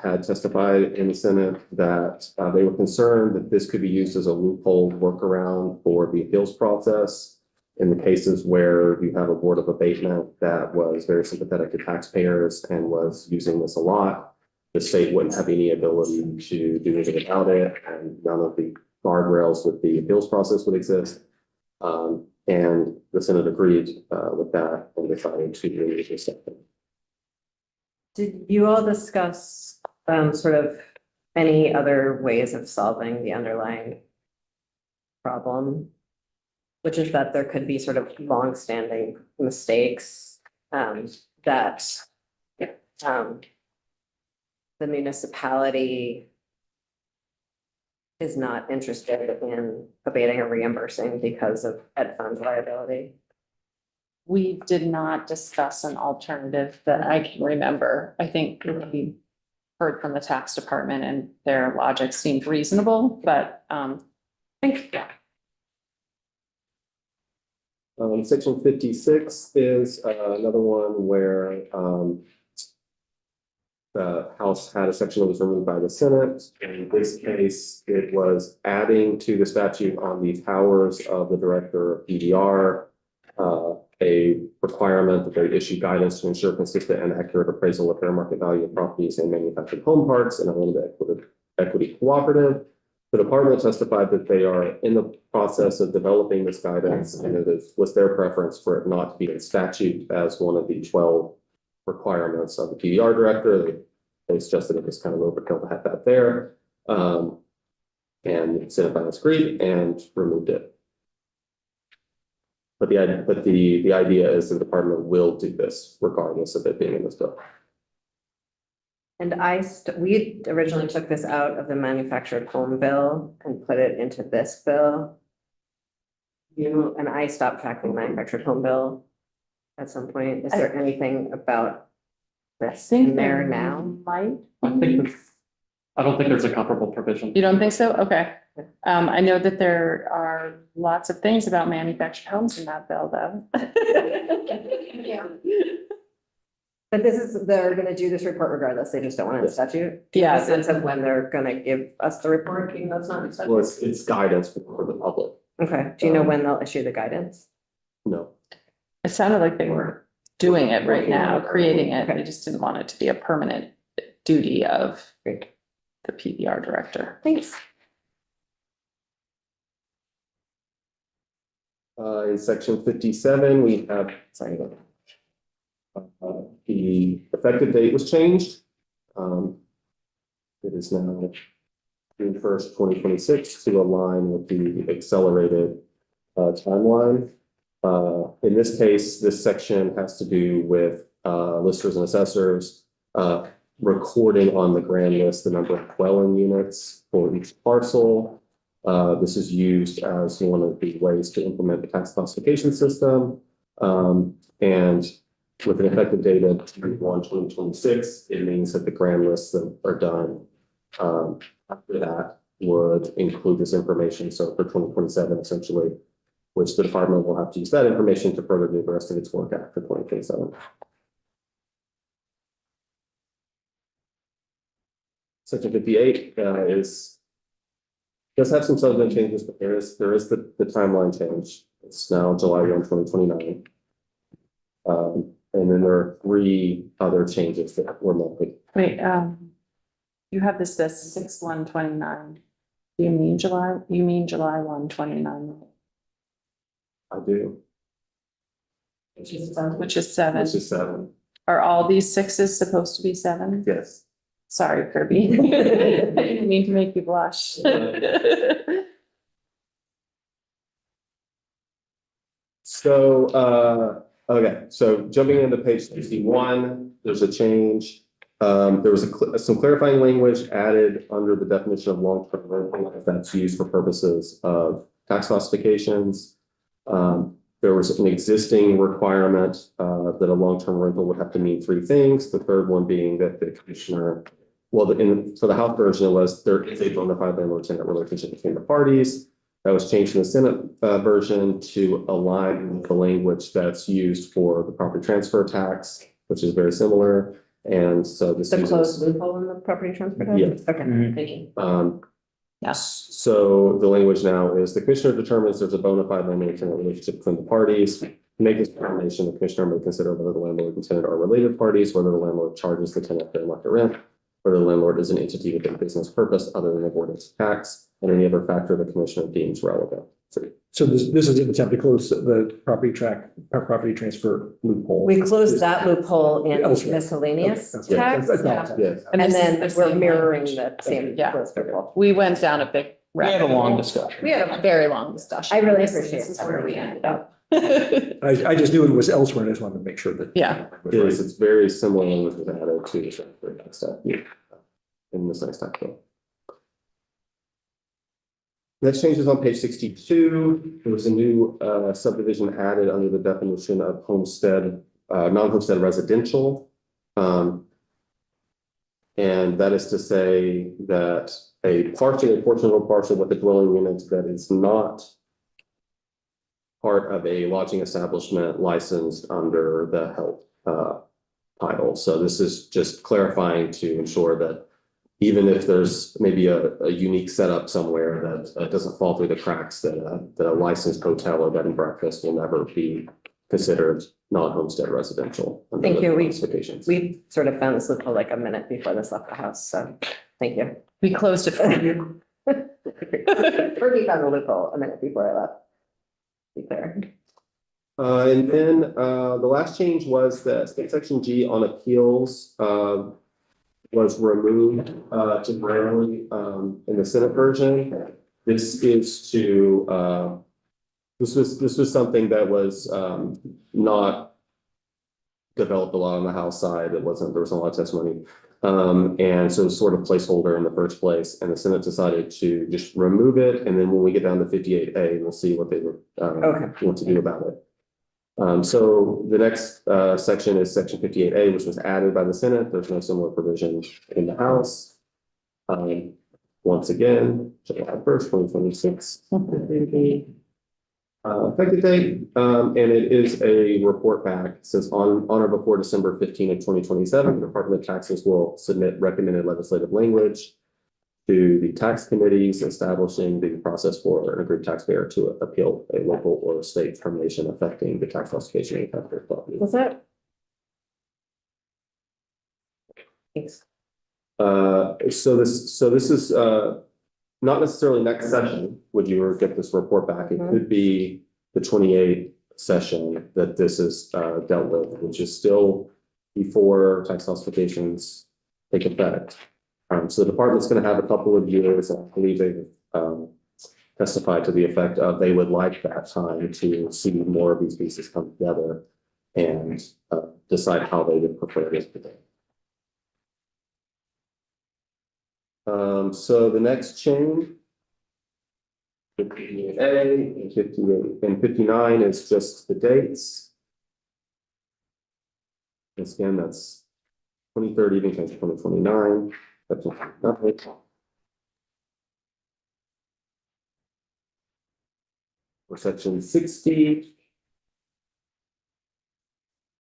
had testified in the Senate that they were concerned that this could be used as a loophole workaround for the appeals process. In the cases where you have a board of abatement that was very sympathetic to taxpayers and was using this a lot, the state wouldn't have any ability to do anything about it, and none of the guardrails with the appeals process would exist. And the Senate agreed with that and decided to release this section. Did you all discuss sort of any other ways of solving the underlying problem? Which is that there could be sort of longstanding mistakes that the municipality is not interested in abating or reimbursing because of ed fund liability. We did not discuss an alternative that I can remember. I think we heard from the tax department and their logic seemed reasonable, but I think, yeah. Section 56 is another one where the House had a section that was removed by the Senate. In this case, it was adding to the statute on the powers of the director of PDR, a requirement that they issue guidance to ensure consistent and accurate appraisal of fair market value of properties and manufactured home parts in a limited equity cooperative. The department testified that they are in the process of developing this guidance, and it was their preference for it not to be in statute as one of the 12 requirements of the PDR director. They suggested it was kind of overkill to have that there. And Senate Finance agreed and removed it. But the idea is the department will do this regardless of it being in this bill. And we originally took this out of the manufactured home bill and put it into this bill. And I stopped tracking the manufactured home bill at some point. Is there anything about this in there now? Might. I don't think there's a comparable provision. You don't think so? Okay. I know that there are lots of things about manufactured homes in that bill, though. Yeah. But they're gonna do this report regardless, they just don't want it in statute? Yeah. In the sense of when they're gonna give us the report, even though it's not in statute? Well, it's guidance for the public. Okay, do you know when they'll issue the guidance? No. It sounded like they were doing it right now, creating it. Okay. They just didn't want it to be a permanent duty of Great. the PBR director. Thanks. In section 57, we have the effective date was changed. It is now June 1st, 2026 to align with the accelerated timeline. In this case, this section has to do with listers and assessors recording on the grand list the number of dwelling units for each parcel. This is used as one of the ways to implement the tax classification system. And with an effective date of 1/1/2026, it means that the grand lists that are done after that would include this information. So for 2027, essentially, which the department will have to use that information to further do the rest of its work after 2027. Section 58 does have some substantive changes, but there is the timeline change. It's now July 1, 2029. And then there are 3 other changes that were made. Wait, you have this 6/1/29. You mean July 1/29? I do. which is Which 7. is 7, Are all these 6s supposed to be 7? yes. Sorry, Kirby. I didn't mean to make you blush. So, okay, so jumping into page 61, there's a change. There was some clarifying language added under the definition of long-term rental that's used for purposes of tax classifications. There was an existing requirement that a long-term rental would have to mean 3 things. The third one being that the commissioner, well, for the House version, it was there is a bona fide landlord-tenant relationship between the parties. That was changed in the Senate version to align with the language that's used for the property transfer tax, which is very similar. And so this The uses. closed loophole in the property transfer tax? Yes. Okay, Mhm. thank you. Yes. So the language now is the commissioner determines there's a bona fide landlord-tenant relationship between the parties. To make this determination, the commissioner may consider whether the landlord and tenant are related parties, whether the landlord charges the tenant fair market rent, whether the landlord is an entity with a business purpose other than avoidance of tax, and any other factor the commissioner deems relevant. So this is an attempt to close the property transfer loophole. We closed that loophole in Elsewhere. miscellaneous Okay, tax. that's all. Yes. And this is then the we're same mirroring language. the same Yeah. closed loophole. We went down a big. We had a long rabbit hole. discussion. We had A a, very long discussion. I really This appreciate is that. where we ended up. I just knew it was elsewhere, and I just wanted to make sure that. Yeah. It is, it's very similar language was added to the transfer tax stuff. In this next tax bill. Next change is on page 62. There was a new subdivision added under the definition of homestead, non-homestead residential. And that is to say that a portion of a parcel with a dwelling unit that is not part of a lodging establishment licensed under the health title. So this is just clarifying to ensure that even if there's maybe a unique setup somewhere that doesn't fall through the cracks, that a licensed hotel or bed and breakfast will never be considered non-homestead residential. under Thank the you. classifications. we sort of found this loophole like a minute before this left the house, so thank you. We closed it for you. Fergie found the loophole a minute before I left. Be clear. And then the last change was that state section G on appeals was removed temporarily in the Senate version. This is to this was something that was not developed a lot on the House side. There wasn't a lot of testimony. And so sort of placeholder in the first place, and the Senate decided to just remove it. And then when we get down to 58A, we'll see what they want to do about it. So the next section is section 58A, which was added by the Senate. There's no similar provision in the House. Once again, July 1st, 2026. Effective date, and it is a report back. It says on or before December 15 of 2027, the Department of Taxes will submit recommended legislative language to the tax committees establishing the process for an aggrieved taxpayer to appeal a local or state determination affecting the tax classification of taxpayer property. Was that? Thanks. So this is not necessarily next session, would you get this report back? It could be the 28th session that this is dealt with, which is still before tax classifications take effect. So the department's going to have a couple of years, and I believe they've testified to the effect of they would like that time to see more of these pieces come together and decide how they would prefer this. So the next change, 58A and 58 and 59 is just the dates. Once again, that's 2030 even to 2029. That's nothing. For section 60.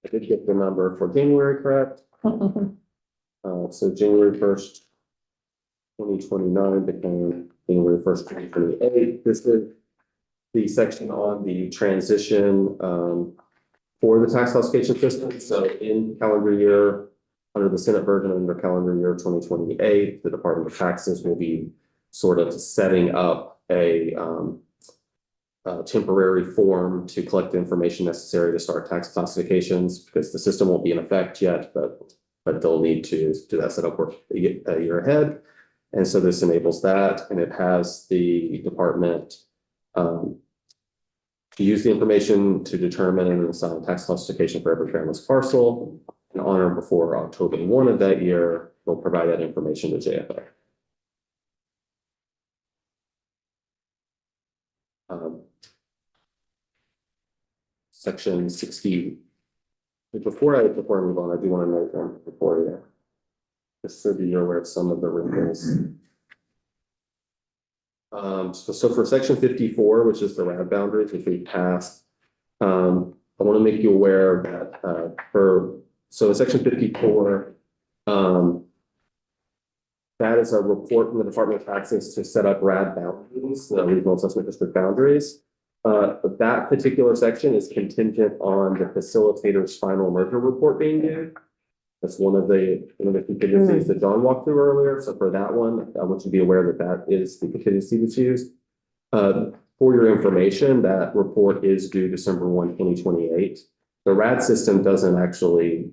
I did get the number for January correct. So January 1st. 2029 became January 1st, 2028. This is the section on the transition for the tax classification system. So in calendar year, under the Senate version, under calendar year 2028, the Department of Taxes will be sort of setting up a temporary form to collect the information necessary to start tax classifications, because the system won't be in effect yet, but they'll need to do that setup work a year ahead. And so this enables that, and it has the department to use the information to determine and assign tax classification for every family's parcel. And on or before October 1 of that year, they'll provide that information to JFA. Section 60. Before I move on, I do want to note one before you. Just so that you're aware of some of the wrinkles. So for section 54, which is the RAD boundaries, which we passed, I want to make you aware that so in section 54, that is a report from the Department of Taxes to set up RAD boundaries, the regional assessment district boundaries. But that particular section is contingent on the facilitator's final merger report being due. That's one of the contingencies that John walked through earlier. So for that one, I want you to be aware that that is the contingency that's used. For your information, that report is due December 1, 2028. The RAD system doesn't actually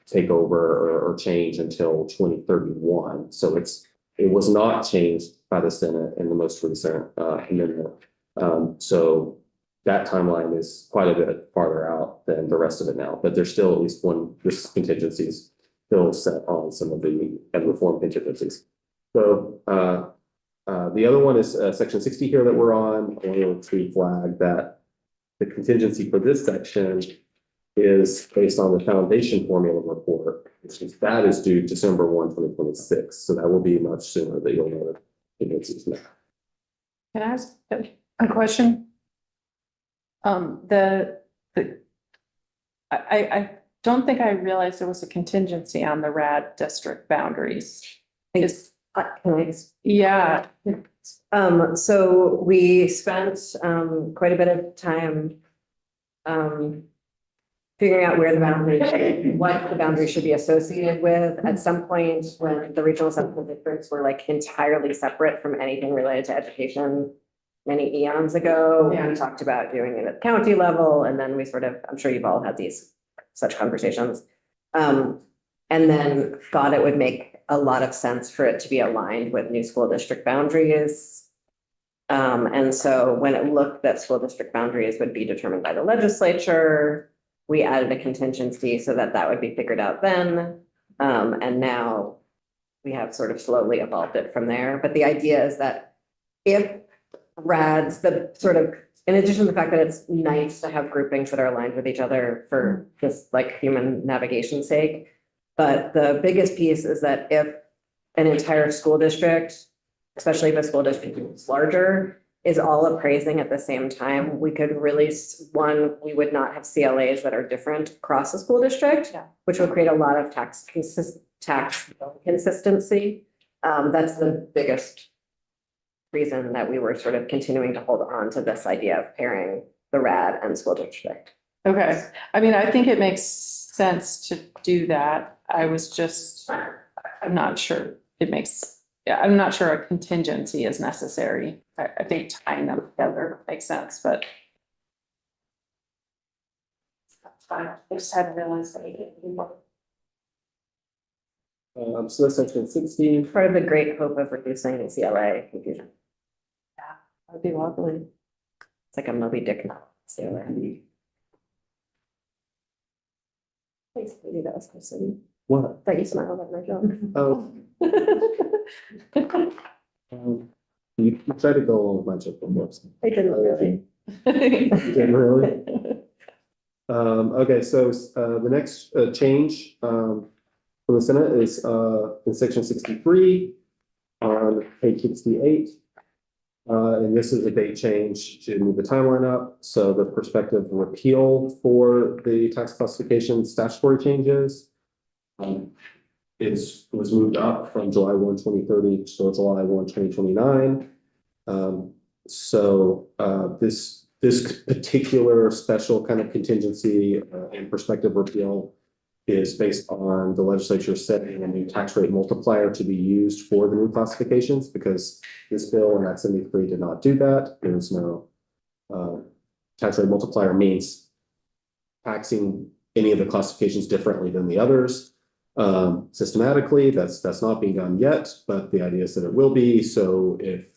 take over or change until 2031. So it was not changed by the Senate in the most recent amendment. So that timeline is quite a bit farther out than the rest of it now, but there's still at least this contingencies still set on some of the reform contingencies. So the other one is section 60 here that we're on. I want to flag that the contingency for this section is based on the foundation formula report, which is due December 1, 2026. So that will be much sooner that you'll know the contingencies now. Can I ask a question? I don't think I realized there was a contingency on the RAD district boundaries. Yeah. So we spent quite a bit of time figuring out where the boundaries, what the boundaries should be associated with. At some point, when the regional assessment districts were like entirely separate from anything related to education, many eons ago, we talked about doing it at the county level, and then we sort of, I'm sure you've all had such conversations, and then thought it would make a lot of sense for it to be aligned with new school district boundaries. And so when it looked that school district boundaries would be determined by the legislature, we added a contingency so that that would be figured out then. And now we have sort of slowly evolved it from there. But the idea is that if RADs, in addition to the fact that it's nice to have groupings that are aligned with each other for just like human navigation sake. But the biggest piece is that if an entire school district, especially if a school district is larger, is all appraising at the same time, we could release we would not have CLAs that are different across the school district, which would create a lot of tax consistency. That's the biggest reason that we were sort of continuing to hold on to this idea of pairing the RAD and school district. Okay. I mean, I think it makes sense to do that. I'm not sure I'm not sure a contingency is necessary. I think tying them together makes sense, but. That's fine. I just hadn't realized that. So that's section 16. Part of the great hope of reducing the CLA confusion. That'd be lovely. It's like a Moby Dick CLA. Thanks, maybe that was person. What? That you smiled at my job. Oh, you try to go on a bunch of them. I didn't really. You didn't really? Okay, so the next change from the Senate is in section 63 on page 68. And this is a date change to move the timeline up. So the prospective repeal for the tax classification statutory changes was moved up from July 1, 2030 to July 1, 2029. This particular special kind of contingency and prospective repeal is based on the legislature setting a new tax rate multiplier to be used for the new classifications, because this bill in Act 73 did not do that. There was no tax rate multiplier means taxing any of the classifications differently than the others. Systematically, that's not being done yet, but the idea is that it will be. So if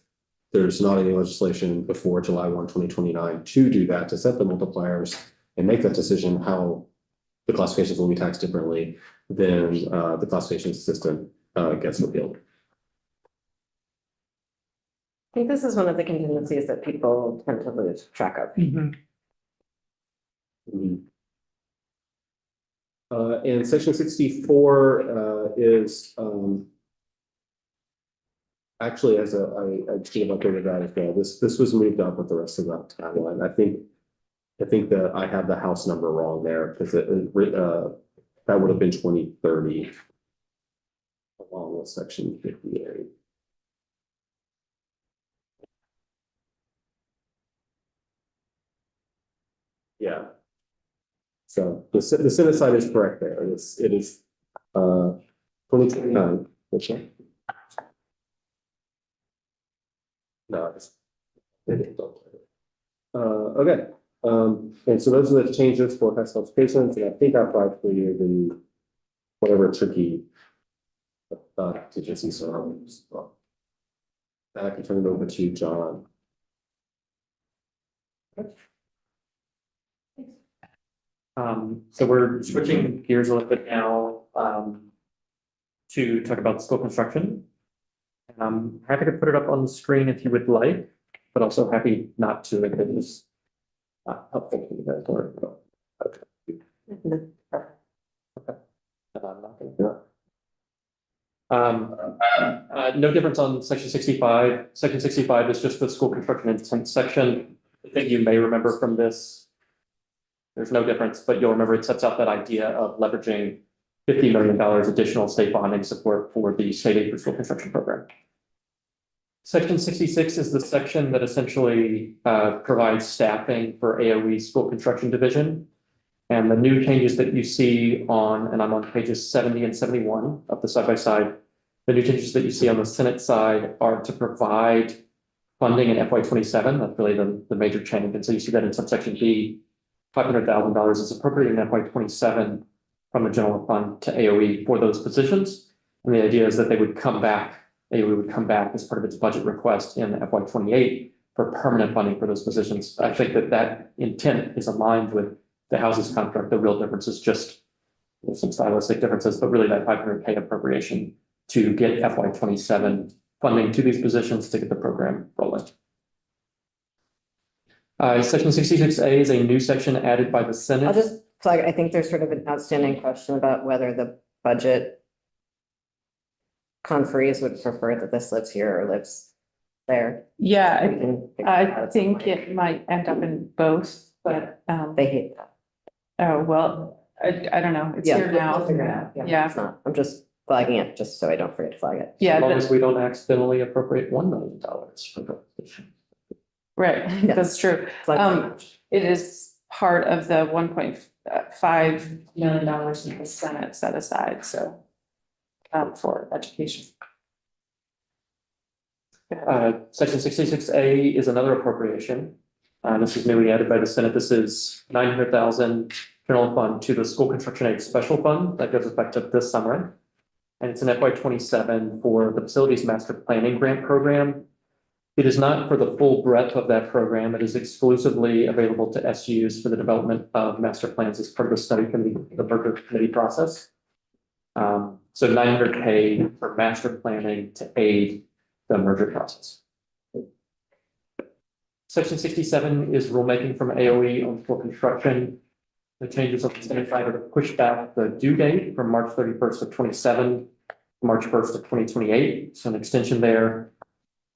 there's not any legislation before July 1, 2029 to do that, to set the multipliers and make that decision how the classifications will be taxed differently, then the classification system gets repealed. I think this is one of the contingencies that people tend to lose track of. And section 64 is actually, as I should have updated that as well. This was moved up with the rest of that timeline. I think that I have the house number wrong there because that would have been 2030 along with section 58. Yeah. So the Senate side is correct there. It is 2029. Which one? No, okay. And so those are the changes for tax classifications, and I think I applied for you the whatever tricky contingencies are. I can turn it over to John. So we're switching gears a little bit now to talk about school construction. I'm happy to put it up on the screen if you would like, but also happy not to if it is not helpful for you guys. Okay. And I'm not gonna do it. No difference on section 65. Section 65 is just the school construction intent section. I think you may remember from this. There's no difference, but you'll remember it sets out that idea of leveraging $50 million additional state bonding support for the state aid for school construction program. Section 66 is the section that essentially provides staffing for AOE school construction division. And the new changes that you see on, and I'm on pages 70 and 71 of the side-by-side, the new changes that you see on the Senate side are to provide funding in FY27. That's really the major change. And so you see that in subsection B, $500,000 is appropriated in FY27 from the general fund to AOE for those positions. And the idea is that they would come back, AOE would come back as part of its budget request in FY28 for permanent funding for those positions. I think that intent is aligned with the houses contract. The real difference is just some stylistic differences, but really that $500K appropriation to get FY27 funding to these positions to get the program rolling. Section 66A is a new section added by the Senate. I'll just flag, I think there's sort of an outstanding question about whether the budget conferees would prefer that this lives here or lives there. Yeah, We can figure I that out at some think point. it might end up in both, but, They hate that. oh, well, I don't know. It's Yeah, here now. we'll figure it out. Yeah. It's not, I'm just flagging it just so I don't forget to flag it. Yeah, As long the- as we don't accidentally appropriate $1 million for the position. right, Yeah. that's true. Flag It is part of the $1.5 million in the Senate set aside, so for education. Section 66A is another appropriation. This is newly added by the Senate. This is $900,000 general fund to the school construction aid special fund that goes effective this summer. And it's an FY27 for the facilities master planning grant program. It is not for the full breadth of that program. It is exclusively available to SUs for the development of master plans as part of the study committee, the merger committee process. So $900K for master planning to aid the merger process. Section 67 is rulemaking from AOE on school construction. The changes on the Senate side are to push back the due date from March 31st of 27 to March 1st of 2028. So an extension there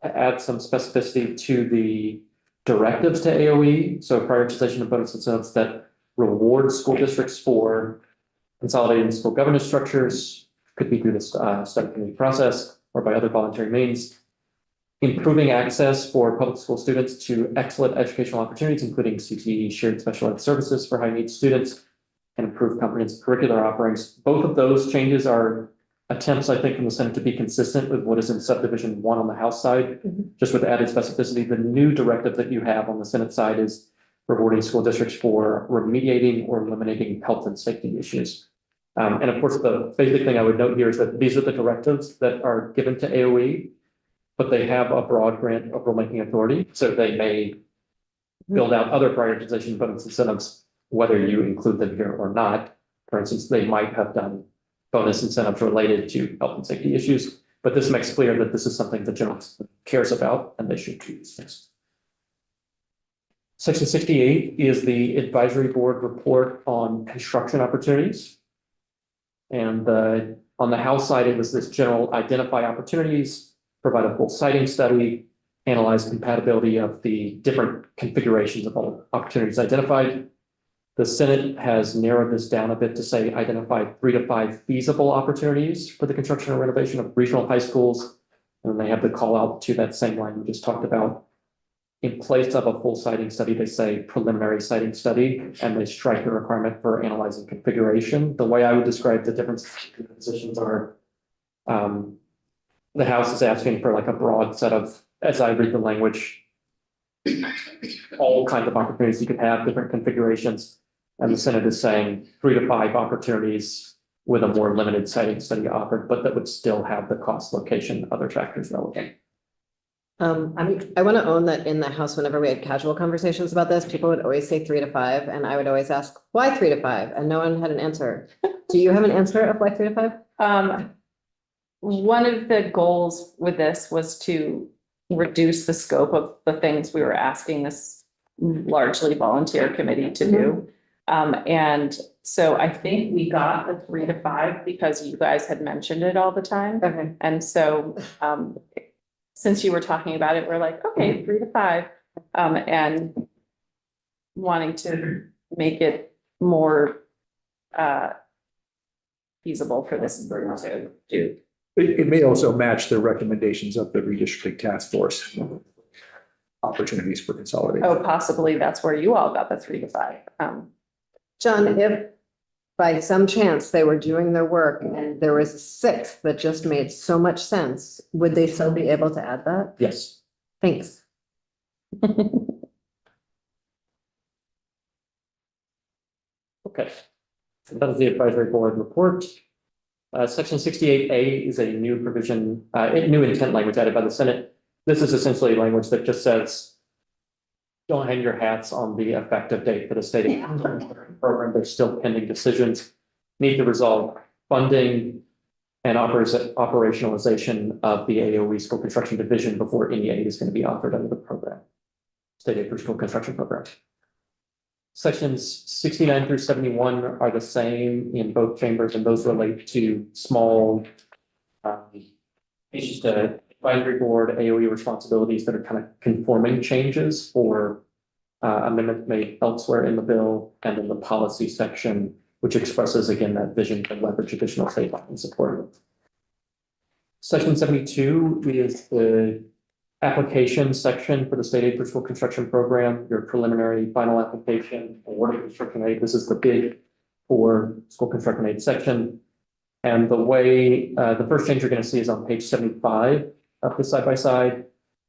to add some specificity to the directives to AOE. So prioritization of bonus incentives that reward school districts for consolidating school governance structures, could be through this study committee process or by other voluntary means. Improving access for public school students to excellent educational opportunities, including CTE, shared special ed services for high needs students, and improved comprehensive curricular offerings. Both of those changes are attempts, I think, from the Senate to be consistent with what is in subdivision one on the House side, just with added specificity. The new directive that you have on the Senate side is rewarding school districts for remediating or eliminating health and safety issues. And of course, the basic thing I would note here is that these are the directives that are given to AOE, but they have a broad grant of rulemaking authority, so they may build out other prioritization bonus incentives, whether you include them here or not. For instance, they might have done bonus incentives related to health and safety issues, but this makes clear that this is something the general cares about and they should do these things. Section 68 is the advisory board report on construction opportunities. And on the House side, it was this general identify opportunities, provide a full siting study, analyze compatibility of the different configurations of all opportunities identified. The Senate has narrowed this down a bit to say identify 3 to 5 feasible opportunities for the construction or renovation of regional high schools. And they have the call out to that same line we just talked about. In place of a full siting study, they say preliminary siting study, and they strike the requirement for analyzing configuration. The way I would describe the different positions are, the House is asking for like a broad set of, as I read the language, all kinds of opportunities you could have, different configurations. And the Senate is saying 3 to 5 opportunities with a more limited siting study offered, but that would still have the cost, location, other factors relevant. I want to own that in the House, whenever we had casual conversations about this, people would always say 3 to 5, and I would always ask, why 3 to 5? And no one had an answer. Do you have an answer of why 3 to 5? One of the goals with this was to reduce the scope of the things we were asking this largely volunteer committee to do. And so I think we got the 3 to 5 because you guys had mentioned it all the time. Okay. And so, since you were talking about it, we're like, okay, 3 to 5, and wanting to make it more, feasible for this group to do. It may also match the recommendations of the redistricting task force. Opportunities for consolidation. Oh, possibly that's where you all got the 3 to 5. John, if by some chance they were doing their work and there was a 6th that just made so much sense, would they still be able to add that? Yes. Thanks. Okay. So that is the advisory board report. Section 68A is a new provision, new intent language added by the Senate. This is essentially language that just says, don't hang your hats on the effective date for the state aid program. There's still pending decisions. Need to resolve funding and operationalization of the AOE school construction division before any aid is going to be offered under the program. State aid for school construction program. Sections 69 through 71 are the same in both chambers, and those relate to small changes to advisory board AOE responsibilities that are kind of conforming changes for amendments made elsewhere in the bill, and in the policy section, which expresses again that vision to leverage additional state funding support. Section 72 is the application section for the state aid for school construction program, your preliminary final application, awarding construction aid. This is the bid for school construction aid section. And the way the first change you're going to see is on page 75 of the side by side.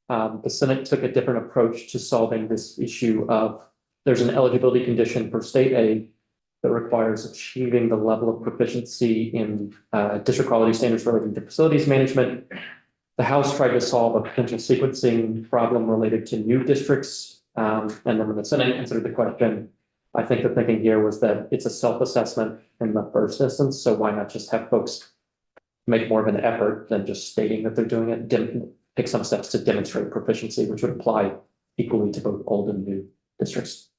The Senate took a different approach to solving this issue of there's an eligibility condition for state aid that requires achieving the level of proficiency in district quality standards relating to facilities management. The House tried to solve a potential sequencing problem related to new districts. And then when the Senate considered the question, I think the thinking here was that it's a self-assessment in the first instance. So why not just have folks make more of an effort than just stating that they're doing it, take some steps to demonstrate proficiency, which would apply equally to both old and new districts.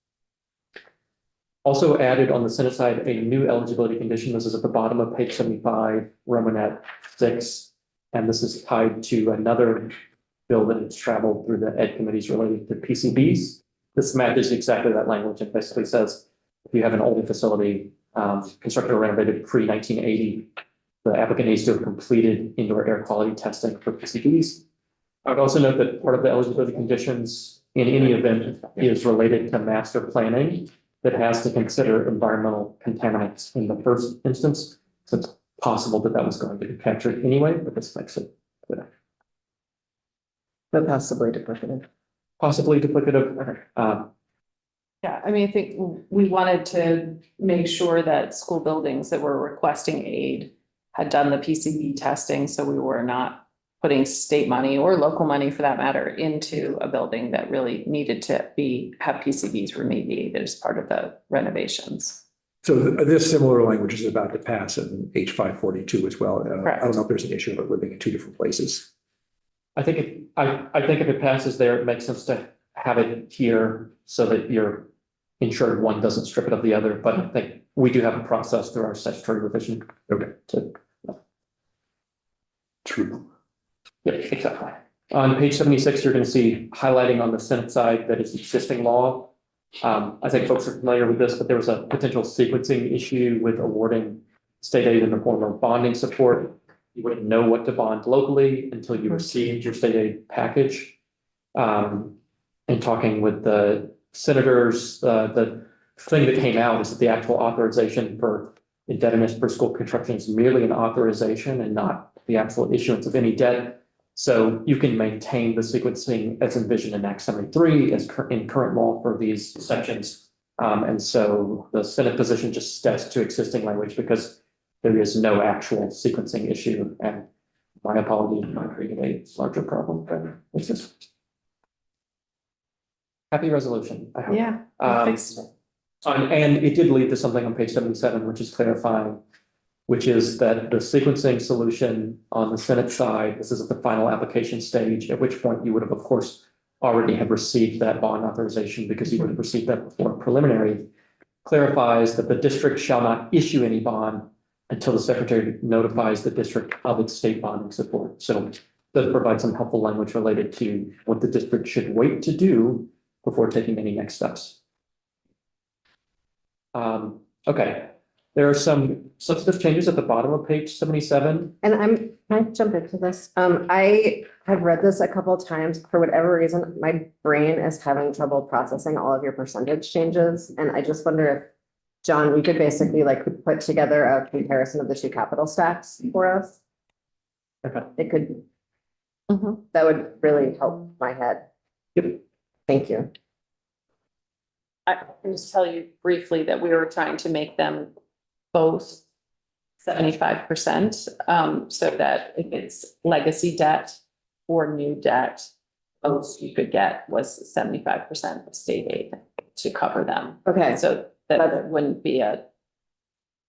Also added on the Senate side, a new eligibility condition. This is at the bottom of page 75, Romanet 6. And this is tied to another bill that has traveled through the ed committees related to PCBs. This matches exactly that language and basically says, if you have an older facility constructed or renovated pre-1980, the applicant needs to have completed indoor air quality testing for PCBs. I would also note that part of the eligibility conditions in any event is related to master planning that has to consider environmental contaminants in the first instance. Since possible that that was going to be captured anyway, but this makes it But possibly duplicative. possibly duplicative. Yeah, I mean, I think we wanted to make sure that school buildings that were requesting aid had done the PCB testing, so we were not putting state money or local money for that matter into a building that really needed to have PCBs remediated as part of the renovations. So this similar language is about to pass in H.542 as well. I Correct. don't know if there's an issue of it living in two different places. I think if it passes there, it makes sense to have it here so that you're ensured one doesn't strip it of the other, but I think we do have a process through our statutory revision. Okay. True. Yeah, exactly. On page 76, you're going to see highlighting on the Senate side that is existing law. I think folks are familiar with this, but there was a potential sequencing issue with awarding state aid in the form of bonding support. You wouldn't know what to bond locally until you received your state aid package. And talking with the senators, the thing that came out is that the actual authorization for indebtedness for school construction is merely an authorization and not the actual issuance of any debt. So you can maintain the sequencing as envisioned in Act 73 as in current law for these sections. And so the Senate position just sticks to existing language because there is no actual sequencing issue. And my apologies, I created a larger problem than exists. Happy resolution, I hope. Yeah. Fixed it. And it did lead to something on page 77, which is clarifying, which is that the sequencing solution on the Senate side, this is at the final application stage, at which point you would have, of course, already have received that bond authorization because you would have received that before preliminary, clarifies that the district shall not issue any bond until the secretary notifies the district of its state bonding support. So that provides some helpful language related to what the district should wait to do before taking any next steps. Okay. There are some substantive changes at the bottom of page 77. And can I jump into this? I have read this a couple of times. For whatever reason, my brain is having trouble processing all of your percentage changes. And I just wonder if, John, you could basically like put together a comparison of the two capital stacks for us. Okay. It could, Mhm. that would really help my head. Yep. Thank you. I can just tell you briefly that we were trying to make them both 75%, so that if it's legacy debt or new debt, most you could get was 75% of state aid to cover them. Okay. So that it wouldn't be a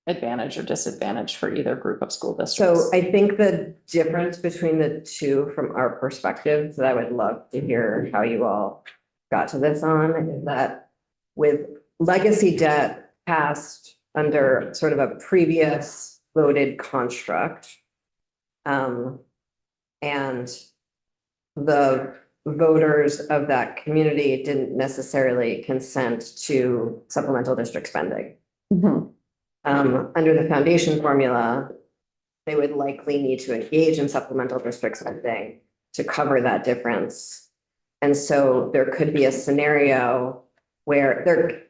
advantage or disadvantage for either group of school districts. So I think the difference between the two from our perspective that I would love to hear how you all got to this on is that with legacy debt passed under sort of a previous voted construct, and the voters of that community didn't necessarily consent to supplemental district spending. Mhm. Under the foundation formula, they would likely need to engage in supplemental district spending to cover that difference. And so there could be a scenario where there,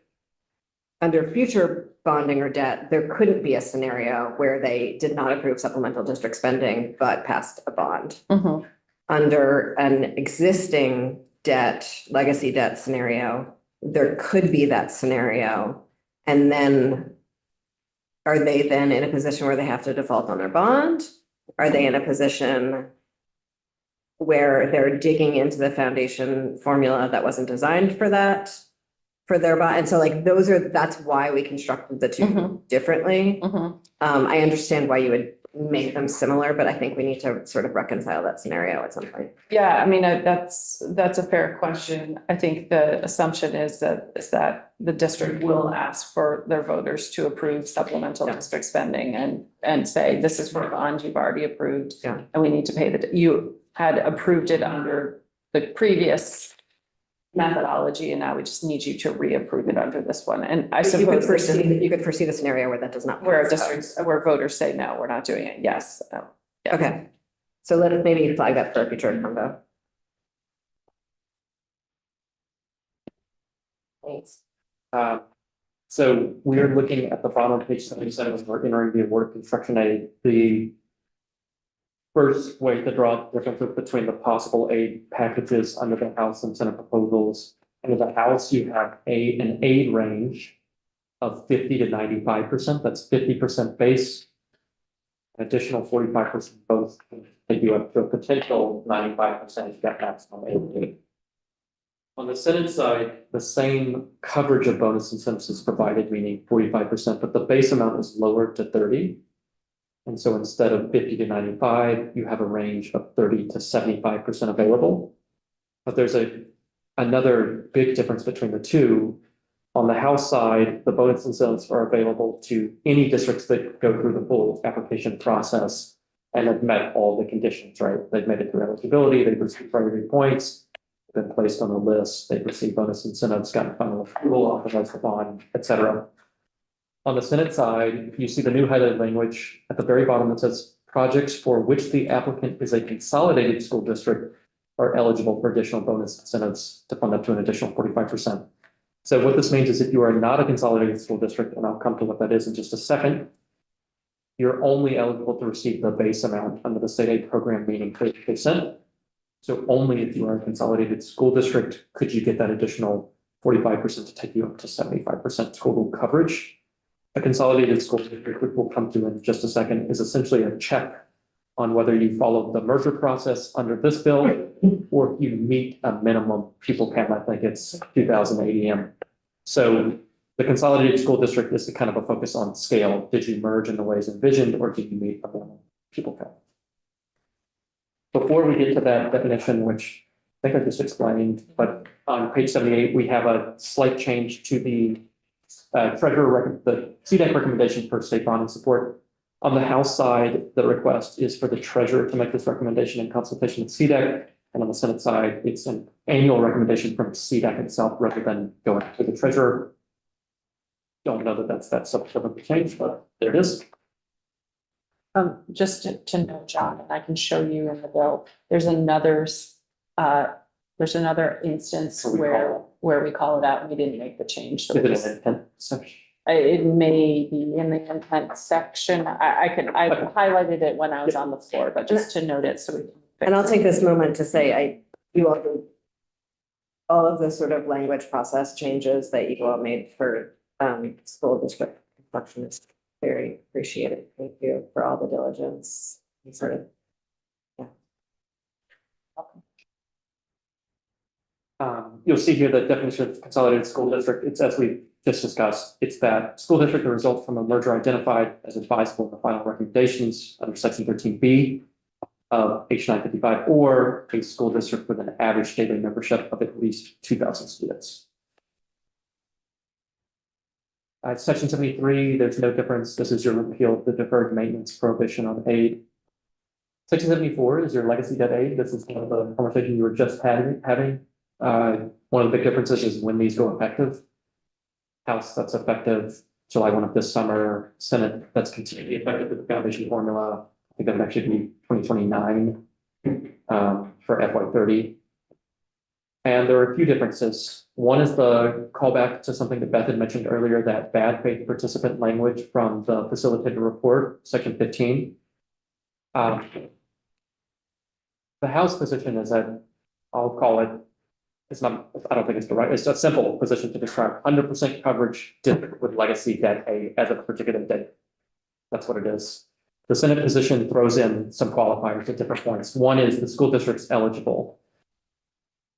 under future bonding or debt, there couldn't be a scenario where they did not approve supplemental district spending, but passed a bond. Mhm. Under an existing debt, legacy debt scenario, there could be that scenario. And then are they then in a position where they have to default on their bond? Are they in a position where they're digging into the foundation formula that wasn't designed for that, for their bond? And so like that's why we constructed the two Mhm. differently. Mhm. I understand why you would make them similar, but I think we need to sort of reconcile that scenario at some point. Yeah, I mean, that's a fair question. I think the assumption is that the district will ask for their voters to approve supplemental district spending and say, this is for bond you've already approved. Yeah. And we need to pay you had approved it under the previous methodology, and now we just need you to reapprove it under this one. And I You could suppose you could foresee the scenario where that does not. where pass, though. districts, where voters say, no, we're not doing it. Yes. Yeah. Okay, so let us maybe flag that for a future combo. Thanks. So we're looking at the bottom of page 77, as we're entering the award of construction aid. The first way to draw the difference between the possible aid packages under the House and Senate proposals. Under the House, you have an aid range of 50 to 95%. That's 50% base. An additional 45% both take you up to a potential 95% if that maximum aid. On the Senate side, the same coverage of bonus incentives is provided, meaning 45%, but the base amount is lowered to 30. And so instead of 50 to 95, you have a range of 30 to 75% available. But there's another big difference between the two. On the House side, the bonus incentives are available to any districts that go through the full application process and have met all the conditions, right? They've made it through eligibility, they've received priority points, been placed on the list, they've received bonus incentives, gotten final approval, authorized the bond, et cetera. On the Senate side, you see the new highlighted language at the very bottom that says projects for which the applicant is a consolidated school district are eligible for additional bonus incentives to fund up to an additional 45%. So what this means is if you are not a consolidated school district, and I'll come to what that is in just a second, you're only eligible to receive the base amount under the state aid program, meaning 30%. So only if you are a consolidated school district could you get that additional 45% to take you up to 75% total coverage. A consolidated school district, which we'll come to in just a second, is essentially a check on whether you follow the merger process under this bill or if you meet a minimum pupil count. I think it's 2,000 ADM. So the consolidated school district is the kind of a focus on scale. Did you merge in the ways envisioned or did you meet a minimum pupil count? Before we get to that definition, which I think I just explained, but on page 78, we have a slight change to the the CDEC recommendation for state bonding support. On the House side, the request is for the treasurer to make this recommendation in consultation with CDEC. And on the Senate side, it's an annual recommendation from CDEC itself rather than going to the treasurer. Don't know that that's that substantive change, but there it is. Just to know, John, and I can show you in the bill, there's another instance where we call it out and we didn't make the change. So Is it an intent section? it may be in the intent section. I highlighted it when I was on the floor, but just to note it so we can. And I'll take this moment to say, all of the sort of language process changes that you all made for school district construction is very appreciated. Thank you for all the diligence and sort of, You'll see here the definition of consolidated school district. It's as we just discussed. It's that school district that results from a merger identified as advisable in the final recommendations under section 13B of H.955, or a school district with an average daily membership of at least 2,000 students. Section 73, there's no difference. This is your repeal of the deferred maintenance prohibition on aid. Section 74 is your legacy debt aid. This is one of the conversation you were just having. One of the big differences is when these go effective. House, that's effective July 1 of this summer. Senate, that's continually effective with the foundation formula. I think that would actually be 2029 for FY30. And there are a few differences. One is the callback to something that Beth had mentioned earlier, that bad faith participant language from the facilitator report, section 15. The House position is that, I'll call it, it's not, I don't think it's the right, it's a simple position to describe 100% coverage district with legacy debt aid as of a particular date. That's what it is. The Senate position throws in some qualifiers at different points. One is the school district's eligible.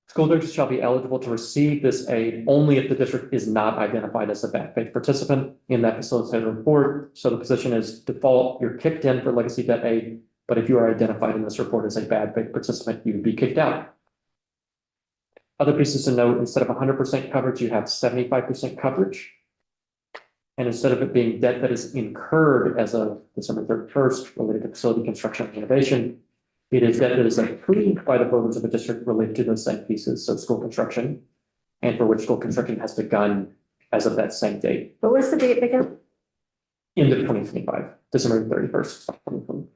School districts shall be eligible to receive this aid only if the district is not identified as a bad faith participant in that facilitator report. So the position is default, you're kicked in for legacy debt aid, but if you are identified in this report as a bad faith participant, you'd be kicked out. Other pieces to note, instead of 100% coverage, you have 75% coverage. And instead of it being debt that is incurred as of December 31st related to facility construction and renovation, it is debt that is approved by the voters of a district related to those same pieces, so school construction, and for which school construction has begun as of that same date. what was the date again? End of 2025, December 31st, 2020.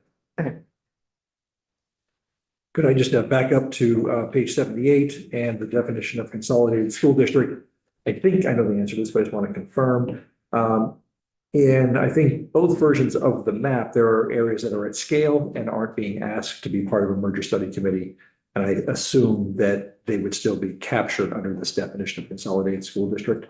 Could I just back up to page 78 and the definition of consolidated school district? I think I know the answer to this, but I just want to confirm. In, I think, both versions of the map, there are areas that are at scale and aren't being asked to be part of a merger study committee. And I assume that they would still be captured under this definition of consolidated school district.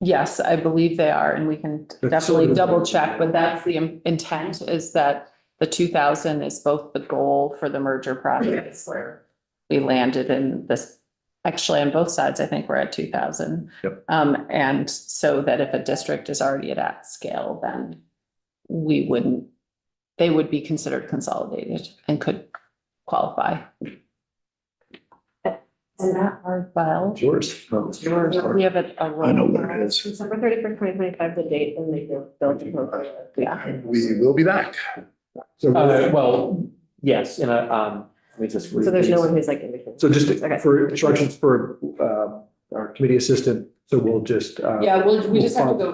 Yes, I believe they are, and we can That's definitely sort of- double check, but that's the intent, is that the 2,000 is both the goal for the merger process where we landed in this, actually on both sides, I think we're at 2,000. Yep. And so that if a district is already at that scale, then they would be considered consolidated and could qualify. And that our file. It's yours. Yours, we have a. I know what it is. December 31st, 2025, the date, and they built the program. Yeah. We will be back. So, Well, yes, in a, let me just. So there's no one who's like in between. so just Okay. for instructions for our committee assistant, so we'll just. Yeah, we just have to go